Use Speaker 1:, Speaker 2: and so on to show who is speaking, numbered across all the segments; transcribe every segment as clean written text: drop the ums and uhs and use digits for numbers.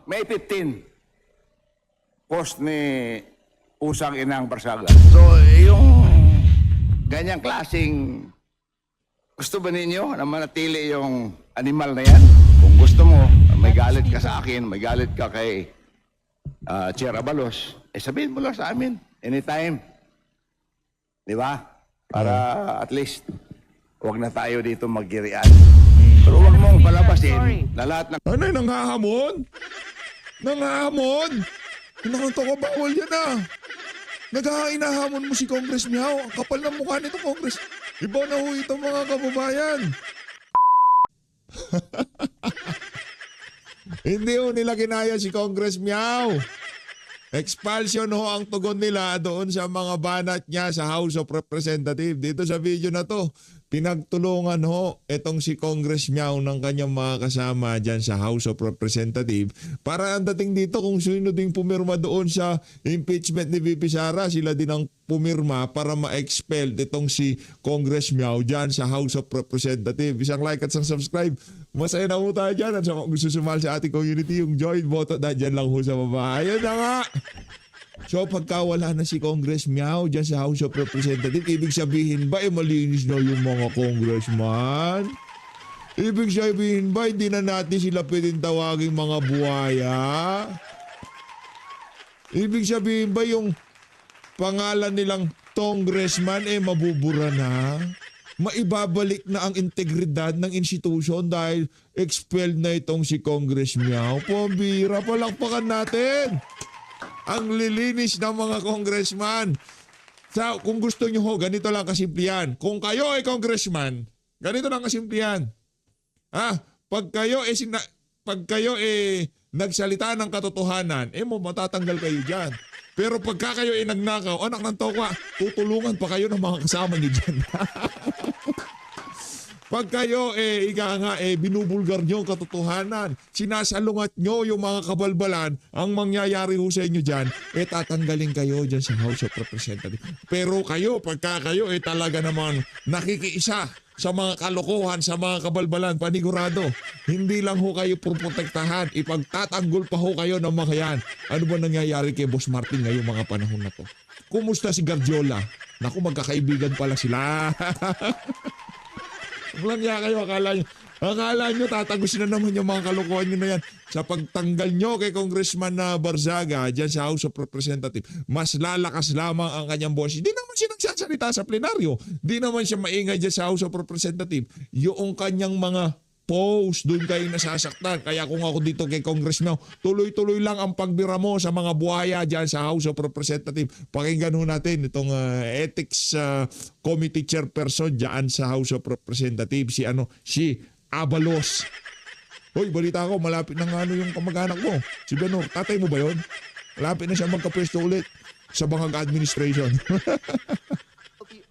Speaker 1: May 15, post ni Usang Inang Barsaga. So, yung ganyang klaseng, gusto ba ninyo na manatili yung animal na yan? Kung gusto mo, may galit ka sa akin, may galit ka kay Chair Abalos, sabihin mo lang sa amin, anytime. Di ba? Para at least, huwag na tayo dito maggirian. Pero huwag mong palabasin na lahat ng...
Speaker 2: Ano, nanghahamon? Nanghahamon? Inakanto ko, bawal yan ah. Naghainahamon mo si Congress Miao. Ang kapal ng mukha nito, Congress. Iba na ho itong mga kababayan. Hindi ho nila kinaya si Congress Miao. Expulsion ho ang tugon nila doon sa mga banat niya sa House of Representatives. Dito sa video na to, pinagtulungan ho itong si Congress Miao ng kanyang mga kasama dyan sa House of Representatives para ang dating dito kung sino ding pumirma doon sa impeachment ni VP Sara, sila din ang pumirma para ma-expel itong si Congress Miao dyan sa House of Representatives. Isang like at isang subscribe. Masaya na ho tayo dyan. At sa kung gusto sumali sa ating community, yung join vote na dyan lang ho sa baba. Ayun na nga. So pagka wala na si Congress Miao dyan sa House of Representatives, ibig sabihin ba malinis na yung mga congressman? Ibig sabihin ba hindi na natin sila pwedeng tawaging mga buhaya? Ibig sabihin ba yung pangalan nilang congressman mabubura na? Maibabalik na ang integridad ng institusyon dahil expelled na itong si Congress Miao? Pambira, palakpakan natin! Ang lilinis ng mga congressman. Kung gusto nyo ho, ganito lang kasimplihan. Kung kayo ay congressman, ganito lang kasimplihan. Pag kayo nagsalita ng katotohanan, matatanggal kayo dyan. Pero pagka kayo nagnakaw, anak ng tokwa, tutulungan pa kayo ng mga kasama nyo dyan. Pag kayo binubulgar nyo ang katotohanan, sinasalungat nyo yung mga kabalbalan, ang mangyayari ho sa inyo dyan, tatanggalin kayo dyan sa House of Representatives. Pero kayo, pagka kayo talaga naman nakikiisa sa mga kalokohan, sa mga kabalbalan, panigurado, hindi lang ho kayo protektahan, ipagtatanggol pa ho kayo ng mga yan. Ano ba nangyayari kay Boss Martin ngayong mga panahon na to? Kumusta si Gardiola? Naku, magkakaibigan pala sila. Walang niya kayo, akala nyo tatagusin na naman yung mga kalokohan nyo na yan. Sa pagtanggal nyo kay Congressman na Barzaga dyan sa House of Representatives, mas lalakas lamang ang kanyang boss. Hindi naman siya nagsasalita sa plenaryo. Hindi naman siya maingay dyan sa House of Representatives. Yung kanyang mga post, doon kayo nasasaktan. Kaya kung ako dito kay Congressman, tuloy-tuloy lang ang pagbira mo sa mga buhaya dyan sa House of Representatives. Pakinggan ho natin itong ethics committee chairperson dyan sa House of Representatives, si Abalos. Hoy, balita ko, malapit na nga yung kamag-anak mo. Si Benor, tatay mo ba yun? Malapit na siya magkapwesto ulit sa Bangag Administration.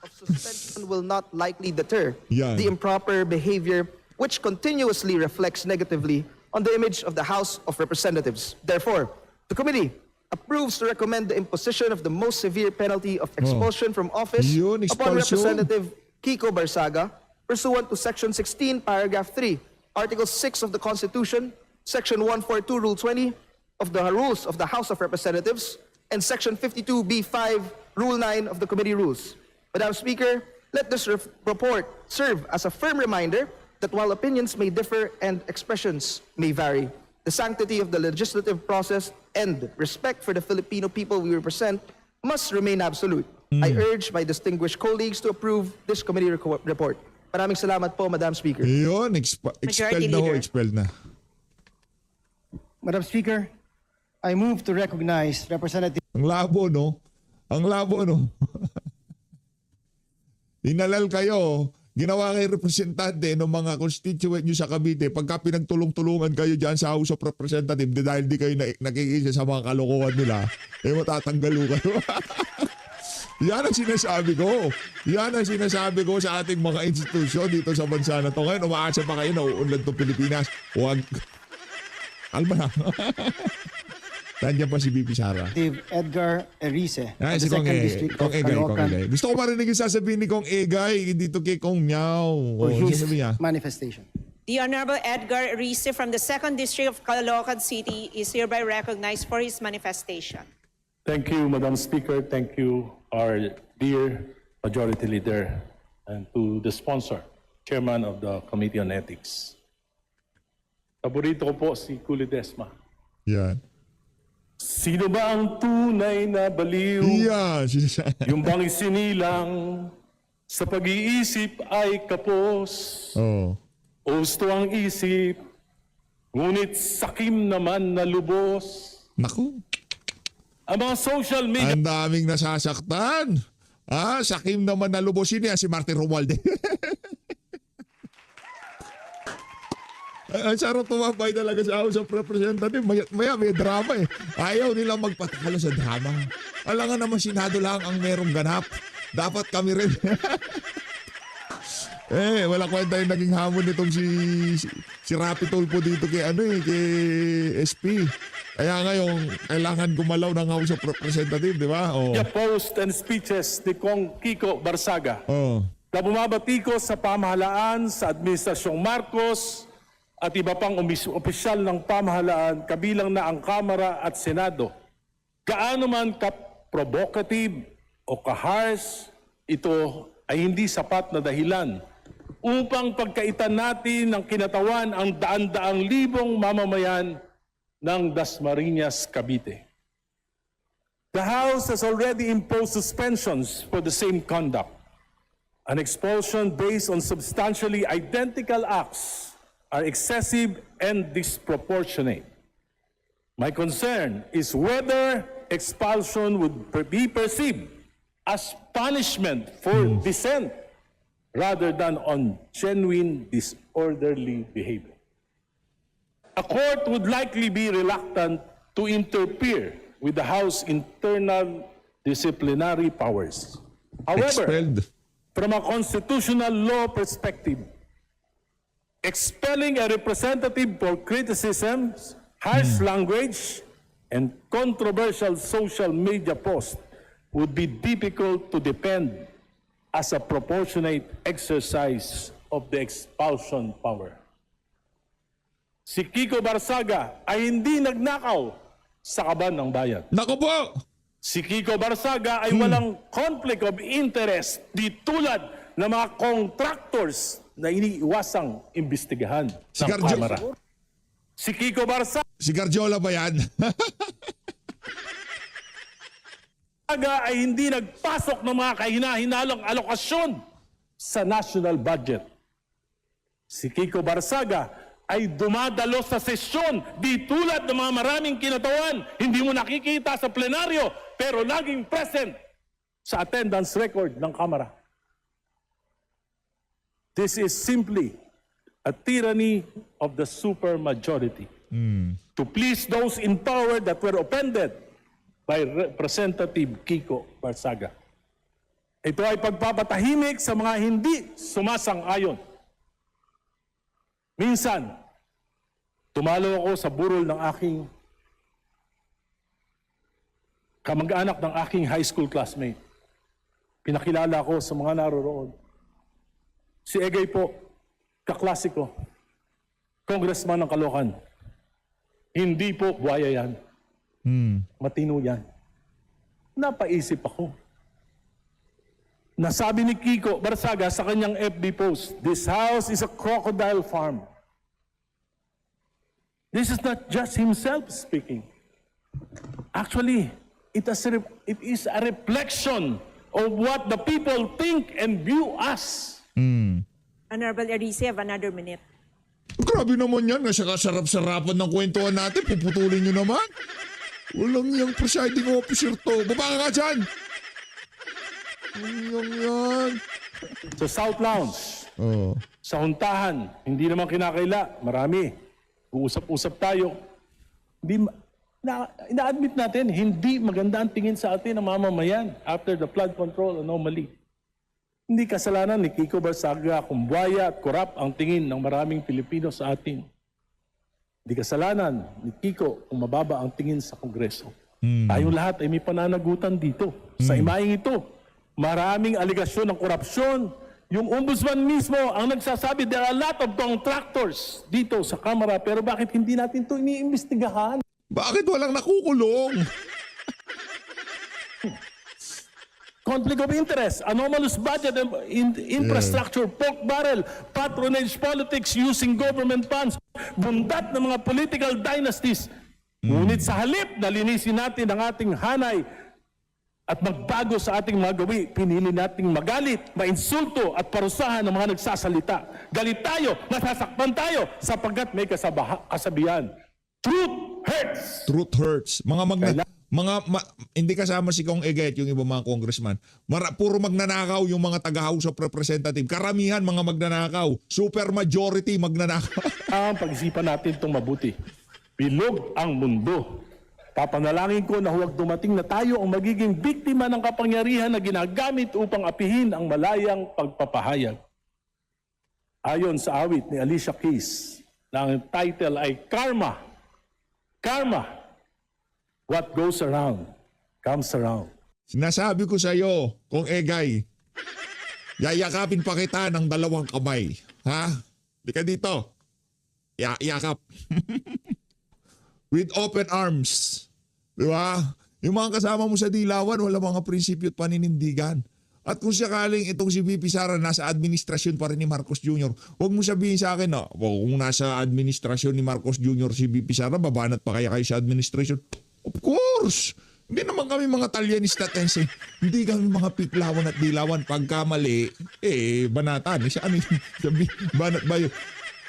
Speaker 3: Of suspension will not likely deter
Speaker 2: Yan.
Speaker 3: the improper behavior which continuously reflects negatively on the image of the House of Representatives. Therefore, the committee approves to recommend the imposition of the most severe penalty of expulsion from office
Speaker 2: Yun,
Speaker 3: upon
Speaker 2: expulsion.
Speaker 3: Representative Kiko Barsaga pursuant to Section 16, Paragraph 3, Article 6 of the Constitution, Section 142, Rule 20 of the Rules of the House of Representatives, and Section 52B5, Rule 9 of the Committee Rules. Madam Speaker, let this report serve as a firm reminder that while opinions may differ and expressions may vary, the sanctity of the legislative process and respect for the Filipino people we represent must remain absolute. I urge my distinguished colleagues to approve this committee report. Maraming salamat po, Madam Speaker.
Speaker 2: Yun, expelled na ho,
Speaker 4: Leader.
Speaker 2: expelled na.
Speaker 5: Madam Speaker, I move to recognize Representative
Speaker 2: Ang labo, no? Ang labo, no? Inalal kayo, ginawa kay representante ng mga constituent nyo sa Cavite pagka pinagtulong-tulungan kayo dyan sa House of Representatives dahil di kayo nakikisa sa mga kalokohan nila, matatanggal kayo. Yan ang sinasabi ko. Yan ang sinasabi ko sa ating mga institusyon dito sa bansa na to. Ngayon, umaasa pa kayo na uunlad itong Pilipinas. Huwag. Alma na. Nandiyan pa si VP Sara.
Speaker 5: Edgar Erice
Speaker 2: Ay,
Speaker 5: of
Speaker 2: si
Speaker 5: the
Speaker 2: Kong
Speaker 5: Second
Speaker 2: Egay.
Speaker 5: District
Speaker 2: Kong
Speaker 5: of
Speaker 2: Egay, Kong
Speaker 5: Caloocan
Speaker 2: Egay. Gusto ko marinig yung sasabihin ni Kong Egay dito kay Kong Miao.
Speaker 5: for his
Speaker 2: Sabi niya.
Speaker 5: manifestation.
Speaker 4: The Honorable Edgar Rice from the 2nd District of Caloocan City is hereby recognized for his manifestation.
Speaker 6: Thank you, Madam Speaker. Thank you, our dear Majority Leader, and to the sponsor, Chairman of the Committee on Ethics. Paborito ko po si Kuli Desma.
Speaker 2: Yan.
Speaker 6: Sino ba ang tunay na baliw?
Speaker 2: Yan.
Speaker 6: Yung bang isinilang sa pag-iisip ay kapos?
Speaker 2: Oh.
Speaker 6: Usto ang isip, ngunit sakim naman na lubos.
Speaker 2: Naku.
Speaker 6: Ang mga social media
Speaker 2: Ang daming nasasaktan. Sakim naman na lubosin niya si Martin Romualdez. Ang sarap tumabay talaga sa House of Representatives. Maya may drama eh. Ayaw nilang magpatalo sa drama. Alangan naman Senado lang ang merong ganap. Dapat kami rin. Wala kwenta yung naging hamon nitong si Rapi Tulfo dito kay SP. Kaya ngayon, kailangan gumalaw ng House of Representatives, di ba? Oh.
Speaker 6: post and speeches ni Kong Kiko Barsaga
Speaker 2: Oh.
Speaker 6: na bumabatikos sa pamahalaan sa Administrasyong Marcos at iba pang opisyal ng pamahalaan kabilang na ang Kamara at Senado. Gaano man ka-provocative o ka-harsh, ito ay hindi sapat na dahilan upang pagkaitan natin ng kinatawan ang daan-daang libong mamamayan ng Dasmariñas, Cavite. The House has already imposed suspensions for the same conduct. An expulsion based on substantially identical acts are excessive and disproportionate. My concern is whether expulsion would be perceived as punishment for dissent rather than on genuine disorderly behavior. A court would likely be reluctant to interfere with the House's internal disciplinary powers. However,
Speaker 2: Expelled.
Speaker 6: from a constitutional law perspective, expelling a representative for criticisms, harsh language, and controversial social media posts would be difficult to defend as a proportionate exercise of the expulsion power. Si Kiko Barsaga ay hindi nagnakaw sa kaban ng bayan.
Speaker 2: Naku po!
Speaker 6: Si Kiko Barsaga ay walang conflict of interest di tulad ng mga contractors na iniiwasang imbestigahan
Speaker 2: Si
Speaker 6: ng
Speaker 2: Garjo-
Speaker 6: Kamara. Si Kiko Barsaga
Speaker 2: Si Garjola ba yan?
Speaker 6: ay hindi nagpasok ng mga kahina-hinalang alokasyon sa national budget. Si Kiko Barsaga ay dumadalo sa sesyon di tulad ng mga maraming kinatawan. Hindi mo nakikita sa plenaryo pero laging present sa attendance record ng Kamara. This is simply a tyranny of the supermajority to please those in power that were offended by Representative Kiko Barsaga. Ito ay pagpapatahimik sa mga hindi sumasang-ayon. Minsan, tumalo ako sa burol ng aking kamag-anak ng aking high school classmate. Pinakilala ko sa mga naroroon. Si Egay po, kaklase ko, congressman ng Caloocan. Hindi po buhaya yan. Matino yan. Napaisip ako. Nasabi ni Kiko Barsaga sa kanyang FB post, "This house is a crocodile farm." This is not just himself speaking. Actually, it is a reflection of what the people think and view us.
Speaker 4: Honorable Rice, have another minute.
Speaker 2: Grabe naman yan. Nasa kasarap-sarapan ng kwentuhan natin. Puputulin nyo naman. Walang yung presiding officer to. Baba ka dyan. Walang yan.
Speaker 6: Sa South Lounge,
Speaker 2: Oh.
Speaker 6: sa huntahan, hindi naman kinakaila, marami. Uusap-usap tayo. Ina-admit natin, hindi maganda ang tingin sa atin ng mamamayan after the flood control anomaly. Hindi kasalanan ni Kiko Barsaga kung buwaya at korap ang tingin ng maraming Pilipino sa atin. Hindi kasalanan ni Kiko kung mababa ang tingin sa Kongreso. Tayong lahat ay may pananagutan dito. Sa imaing ito, maraming aligasyon ng korupsyon, Yung ombudsman mismo ang nagsasabi there are a lot of contractors dito sa Kamara, pero bakit hindi natin ito iniimbestigahan?
Speaker 2: Bakit walang nakukulong?
Speaker 6: Conflict of interest, anomalous budget and infrastructure, pork barrel, patronage politics using government funds, bundat ng mga political dynasties. Ngunit sa halip na linisin natin ang ating hanay at magbago sa ating mga gawi, pinili nating magalit, mainsulto at parusahan ng mga nagsasalita. Galit tayo, nasasaktan tayo sapagkat may kasabihan. Truth hurts!
Speaker 2: Truth hurts. Hindi kasama si Kong Eget, yung ibang mga congressman. Puro magnanakaw yung mga taga-House of Representative. Karamihan mga magnanakaw. Super majority magnanakaw.
Speaker 6: Ang pag-isipan natin itong mabuti. Bilog ang mundo. Papanalangin ko na huwag dumating na tayo ang magiging biktima ng kapangyarihan na ginagamit upang apihin ang malayang pagpapahayag. Ayon sa awit ni Alicia Keys, na ang title ay Karma. Karma. What goes around, comes around.
Speaker 2: Sinasabi ko sa iyo, Kong Egay, yayakapin pa kita ng 2 kamay. Ha? Di ka dito. Yakap. With open arms. Di ba? Yung mga kasama mo sa dilawan, wala mga prinsipyo at paninindigan. At kung sakaling itong si VP Sara nasa administrasyon pa rin ni Marcos Jr., huwag mo sabihin sa akin na kung nasa administrasyon ni Marcos Jr. si VP Sara, babanat pa kaya kayo sa administrasyon? Of course! Hindi naman kami mga Talyanista tense. Hindi kami mga piklawan at dilawan. Pagka mali, banatan. Ano yun? Banat ba yun?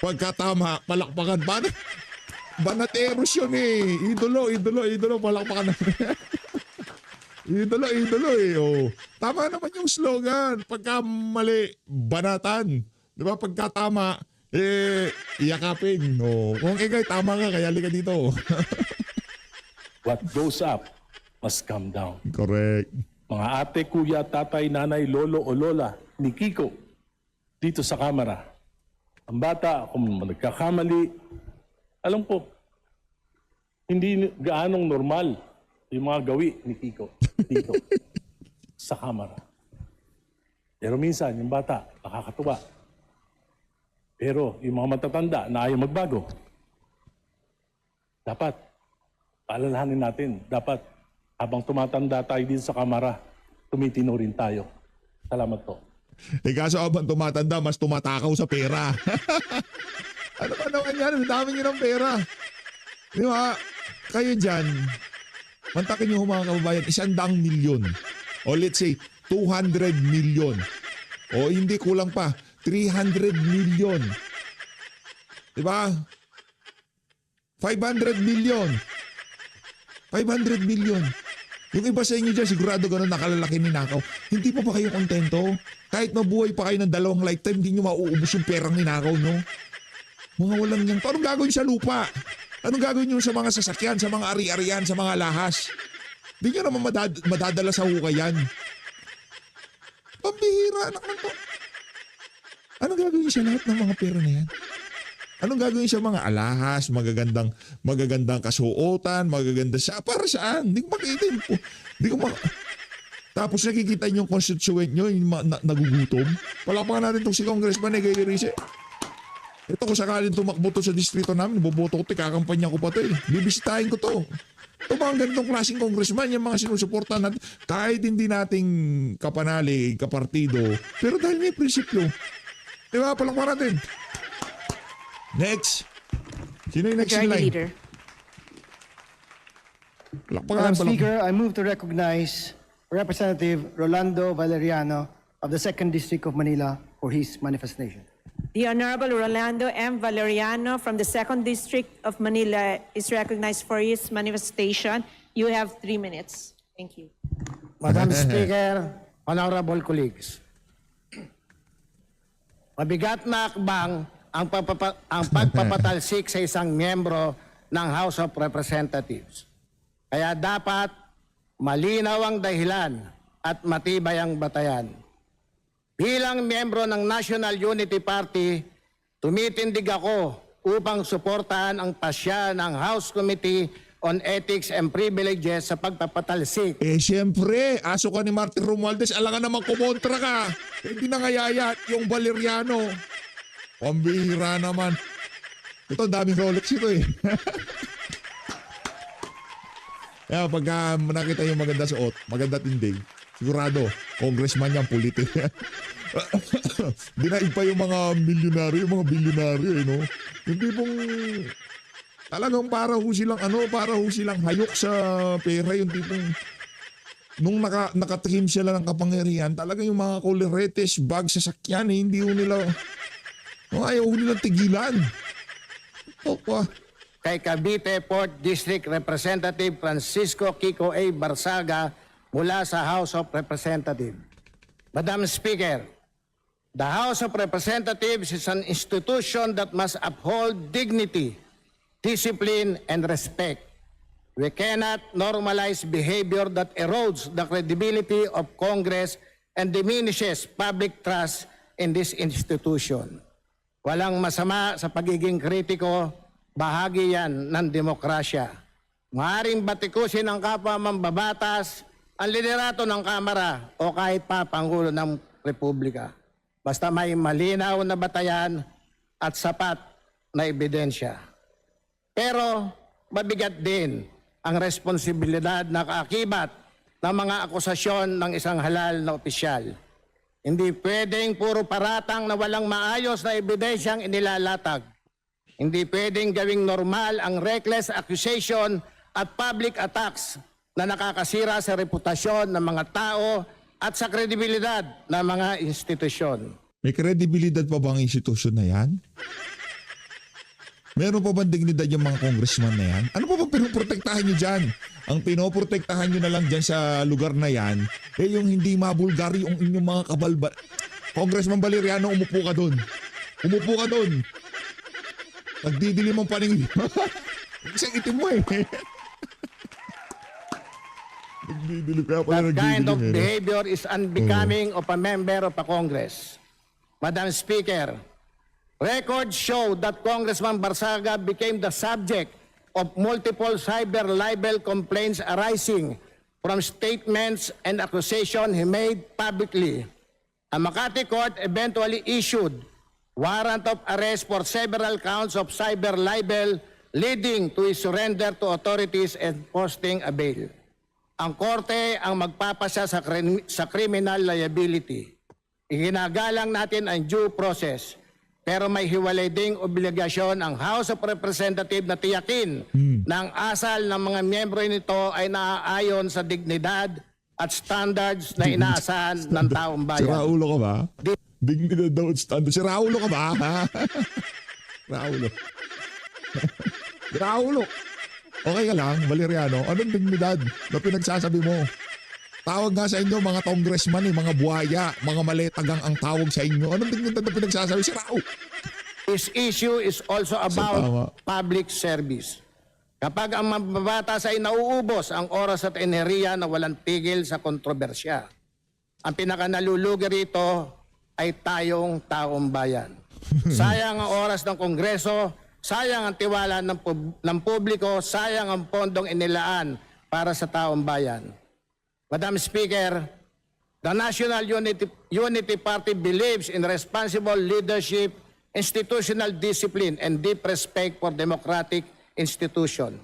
Speaker 2: Pagka tama, palakpakan. Banateros yun Idolo, palakpakan. idolo Oh. Tama naman yung slogan. Pagka mali, banatan. Di ba? Pagka tama, iyakapin. Oh. Kung ikay, tama nga, kaya lika dito.
Speaker 6: What goes up must come down.
Speaker 2: Correct.
Speaker 6: Mga ate, kuya, tatay, nanay, lolo o lola ni Kiko dito sa Kamara. Ang bata, kung nagkakamali, alam po, hindi gaanong normal yung mga gawi ni Kiko dito sa Kamara. Pero minsan, yung bata, nakakatuwa. Pero yung mga matatanda na ayaw magbago, dapat paalalahanin natin, dapat habang tumatanda tayo din sa Kamara, tumitino rin tayo. Salamat po.
Speaker 2: Kaso habang tumatanda, mas tumatakaw sa pera. Ano ba naman yan? Ang dami nyo ng pera. Di ba? Kayo dyan, mantakin nyo mga kababayan, 100 milyon. O let's say, 200 milyon. O hindi kulang pa, 300 milyon. Di ba? 500 milyon. 500 million. Yung iba sa inyo dyan, sigurado ganun nakalalaki ninakaw. Hindi pa ba kayo kontento? Kahit mabuhay pa kayo ng 2 lifetime, hindi nyo mauubos yung perang ninakaw nyo. Mga walang niyang. Anong gagawin sa lupa? Anong gagawin nyo sa mga sasakyan, sa mga ari-arian, sa mga lahas? Hindi nyo naman madadala sa hukayan. Pambihira, anak ng to. Anong gagawin sa lahat ng mga pera na yan? Anong gagawin sa mga alahas, magagandang kasuotan, magaganda sa para saan? Hindi ko makita. Tapos nakikita niyo yung constituent niyo, yung nagugutom. Palapakan natin itong si Congressman Egay Rice. Ito kung sakaling tumakbo to sa distrito namin, boboto ko, kakampanya ko pa to Bibisitahin ko to. Ito mga ganitong klaseng congressman, yung mga sinusuportan natin, kahit hindi nating kapanali, kapartido, pero dahil may prinsipyo. Diba, palakpakan natin. Next. Sino yung next in
Speaker 4: Majority
Speaker 2: line?
Speaker 4: Leader.
Speaker 5: Madam Speaker, I move to recognize Representative Rolando Valeriano of the 2nd District of Manila for his manifestation.
Speaker 4: The Honorable Rolando M. Valeriano from the 2nd District of Manila is recognized for his manifestation. You have 3 minutes. Thank you.
Speaker 7: Madam Speaker, honorable colleagues. Mabigat na akbang ang pagpapatalsik sa isang miyembro ng House of Representatives. Kaya dapat malinaw ang dahilan at matibay ang batayan. Bilang miyembro ng National Unity Party, tumitindig ako upang suportahan ang pasya ng House Committee on ethics and privileges sa pagpapatalsik.
Speaker 2: Eh, siyempre, aso ka ni Martin Romualdez, alangan naman kumontra ka. Eh, hindi na ngayayat yung Valeriano. Pambihira naman. Ito, daming Rolex ito eh. Kaya pagka nakita yung maganda suot, maganda tindig, sigurado, congressman yan, politik. Dinaig pa yung mga milyonaryo, yung mga bilyonaryo, eh, no? Yung tipong talagang para ho silang hayok sa pera, yung tipong nung nakatrim sila ng kapangyarihan, talagang yung mga koleretes, bag, sasakyan, eh, hindi ho nila, ayaw ho nilang tigilan. Opa.
Speaker 7: Kay Cavite 4th District Representative Francisco Kiko A. Barsaga mula sa House of Representatives. Madam Speaker, the House of Representatives is an institution that must uphold dignity, discipline, and respect. We cannot normalize behavior that erodes the credibility of Congress and diminishes public trust in this institution. Walang masama sa pagiging kritiko, bahagi yan ng demokrasya. Maaaring batikusin ng kapwa mambabatas ang liderato ng Kamara o kahit pa Pangulo ng Republika. Basta may malinaw na batayan at sapat na ebidensya. Pero mabigat din ang responsibilidad na kaakibat ng mga akusasyon ng isang halal na opisyal. Hindi pwedeng puro paratang na walang maayos na ebidensyang inilalatag. Hindi pwedeng gawing normal ang reckless accusation at public attacks na nakakasira sa reputasyon ng mga tao at sa kredibilidad ng mga institusyon.
Speaker 2: May kredibilidad pa ba ang institusyon na yan? Meron pa bang dignidad yung mga congressman na yan? Ano pa bang pinoprotektahan nyo dyan? Ang pinoprotektahan nyo na lang dyan sa lugar na yan, eh yung hindi mabulgar yung inyong mga kabalba. Congressman Valeriano, umupo ka doon. Umupo ka doon. Nagdidilim ang paningin. Isang itim mo eh. Nagdidilim kaya pala
Speaker 7: That kind of
Speaker 2: nagdidilim eh.
Speaker 7: behavior is unbecoming of a member of a Congress. Madam Speaker, records show that Congressman Barsaga became the subject of multiple cyber libel complaints arising from statements and accusations he made publicly. A Makati court eventually issued warrant of arrest for several counts of cyber libel leading to his surrender to authorities and posting a bail. Ang korte ang magpapasya sa criminal liability. Iginagalang natin ang due process, pero may hiwalay ding obligasyon ang House of Representatives na tiyakin na ang asal ng mga miyembro nito ay naaayon sa dignidad at standards na inaasahan ng taong bayan.
Speaker 2: Si Raulo ka ba? Dignidad daw at standard. Si Raulo ka ba? Raulo. Raulo. Okay ka lang, Valeriano. Anong dignidad na pinagsasabi mo? Tawag nga sa inyo mga congressman, mga buhaya, mga maletagang ang tawag sa inyo. Anong dignidad na pinagsasabi? Si Raulo.
Speaker 7: This issue is also
Speaker 2: Tama.
Speaker 7: about public service. Kapag ang mababatas ay nauubos ang oras at enerhiya na walang tigil sa kontrobersya, ang pinakanalulugi rito ay tayong taong bayan. Sayang ang oras ng Kongreso, sayang ang tiwala ng publiko, sayang ang pondong inilaan para sa taong bayan. Madam Speaker, the National Unity Party believes in responsible leadership, institutional discipline, and deep respect for democratic institution.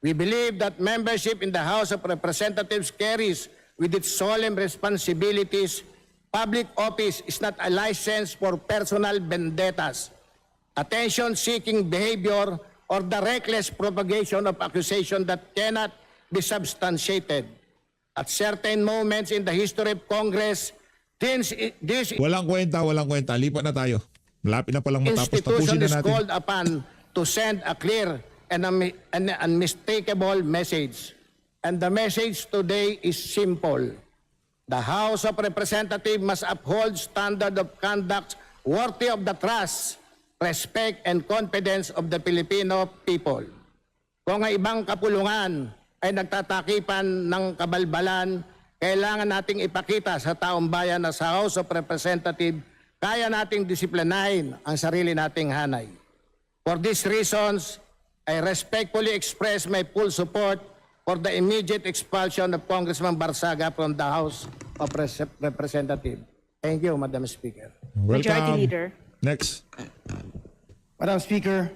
Speaker 7: We believe that membership in the House of Representatives carries with its solemn responsibilities. Public office is not a license for personal vendettas, attention-seeking behavior, or the reckless propagation of accusation that cannot be substantiated. At certain moments in the history of Congress, this
Speaker 2: Walang kwenta. Lipat na tayo. Malapit na palang matapos.
Speaker 7: institution
Speaker 2: Tapusin na
Speaker 7: is
Speaker 2: natin.
Speaker 7: called upon to send a clear and unmistakable message. And the message today is simple. The House of Representatives must uphold standard of conduct worthy of the trust, respect, and confidence of the Filipino people. Kung ang ibang kapulungan ay nagtatakipan ng kabalbalan, kailangan nating ipakita sa taong bayan na sa House of Representatives kaya nating disiplinahin ang sarili nating hanay. For these reasons, I respectfully express my full support for the immediate expulsion of Congressman Barsaga from the House of Representatives. Thank you, Madam Speaker.
Speaker 4: Majority
Speaker 2: Welcome.
Speaker 4: Leader.
Speaker 2: Next.
Speaker 5: Madam Speaker,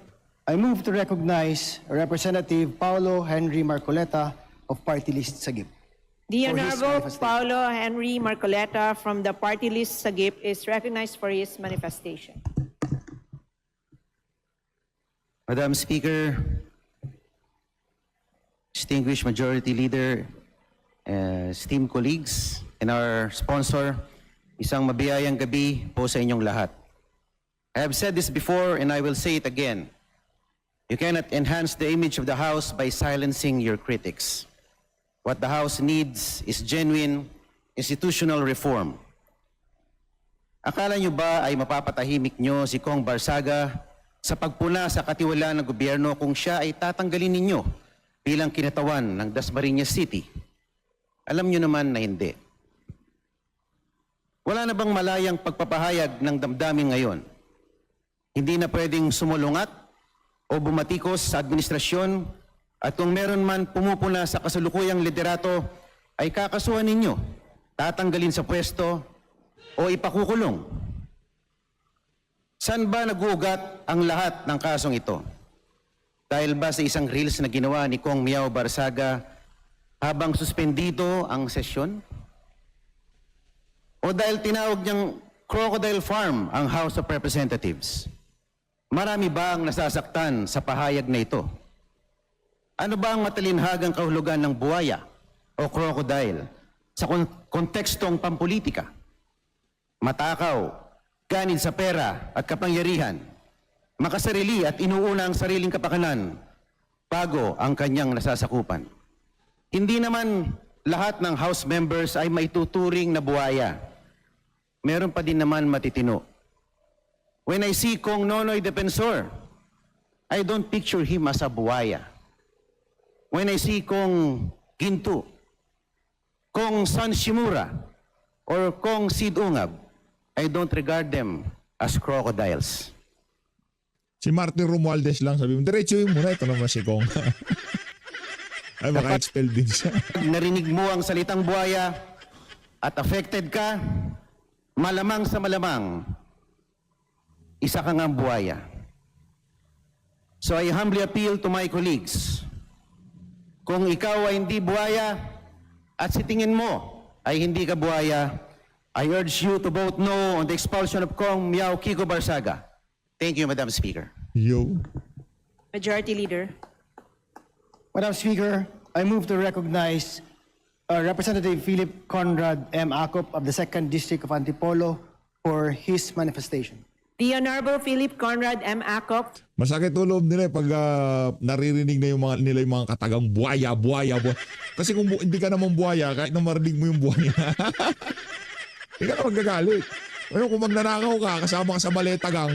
Speaker 5: I move to recognize Representative Paulo Henry Marcoleta of Party List Sagip.
Speaker 4: The
Speaker 5: For his
Speaker 4: Honorable
Speaker 5: manifestation.
Speaker 4: Paulo Henry Marcoleta from the party list Sagip is recognized for his manifestation.
Speaker 8: Madam Speaker, distinguished Majority Leader, esteemed colleagues, and our sponsor, isang mabiyayang gabi po sa inyong lahat. I have said this before and I will say it again. You cannot enhance the image of the House by silencing your critics. What the House needs is genuine institutional reform. Akala nyo ba ay mapapatahimik nyo si Kong Barsaga sa pagpuna sa katiwalaan ng gobyerno kung siya ay tatanggalin ninyo bilang kinatawan ng Dasmariñas City? Alam nyo naman na hindi. Wala na bang malayang pagpapahayag ng damdamin ngayon? Hindi na pwedeng sumulungat o bumatikos sa administrasyon at kung meron man pumupuna sa kasalukuyang liderato ay kakasuhan ninyo, tatanggalin sa pwesto o ipakukulong. Saan ba nagugat ang lahat ng kasong ito? Dahil ba sa isang reels na ginawa ni Kong Miao Barsaga habang suspendido ang sesyon? O dahil tinawag niyang crocodile farm ang House of Representatives? Marami ba ang nasasaktan sa pahayag na ito? Ano ba ang matalinhagang kahulugan ng buwaya o crocodile sa kontekstong pampolitika? Matakaw, ganid sa pera at kapangyarihan, makasarili at inuuna ang sariling kapakanan bago ang kanyang nasasakupan. Hindi naman lahat ng House members ay maituturing na buwaya. Meron pa din naman matitino. When I see Kong Nonoy Defensor, I don't picture him as a buwaya. When I see Kong Ginto, Kong San Shimura, or Kong Sid Ungab, I don't regard them as crocodiles.
Speaker 2: Si Martin Romualdez lang sabi mo, diretso yung muna, ito naman si Kong. Ay, maka-expel din siya.
Speaker 8: Narinig mo ang salitang buhaya at affected ka, malamang sa malamang, isa ka ngang buhaya. So I humbly appeal to my colleagues, kung ikaw ay hindi buhaya at si tingin mo ay hindi ka buhaya, I urge you to vote no on the expulsion of Kong Miao Kiko Barsaga. Thank you, Madam Speaker.
Speaker 2: Yo.
Speaker 4: Majority Leader.
Speaker 5: Madam Speaker, I move to recognize Representative Philip Conrad M. Acop of the 2nd District of Antipolo for his manifestation.
Speaker 4: The Honorable Philip Conrad M. Acop.
Speaker 2: Masakit ulo nila pag naririnig na yung nila yung mga katagang buhaya. Kasi kung hindi ka naman buhaya, kahit na marinig mo yung buhaya, hindi ka na magagalit. Ngayon kung magnanakaw ka, kasama ka sa maletagang,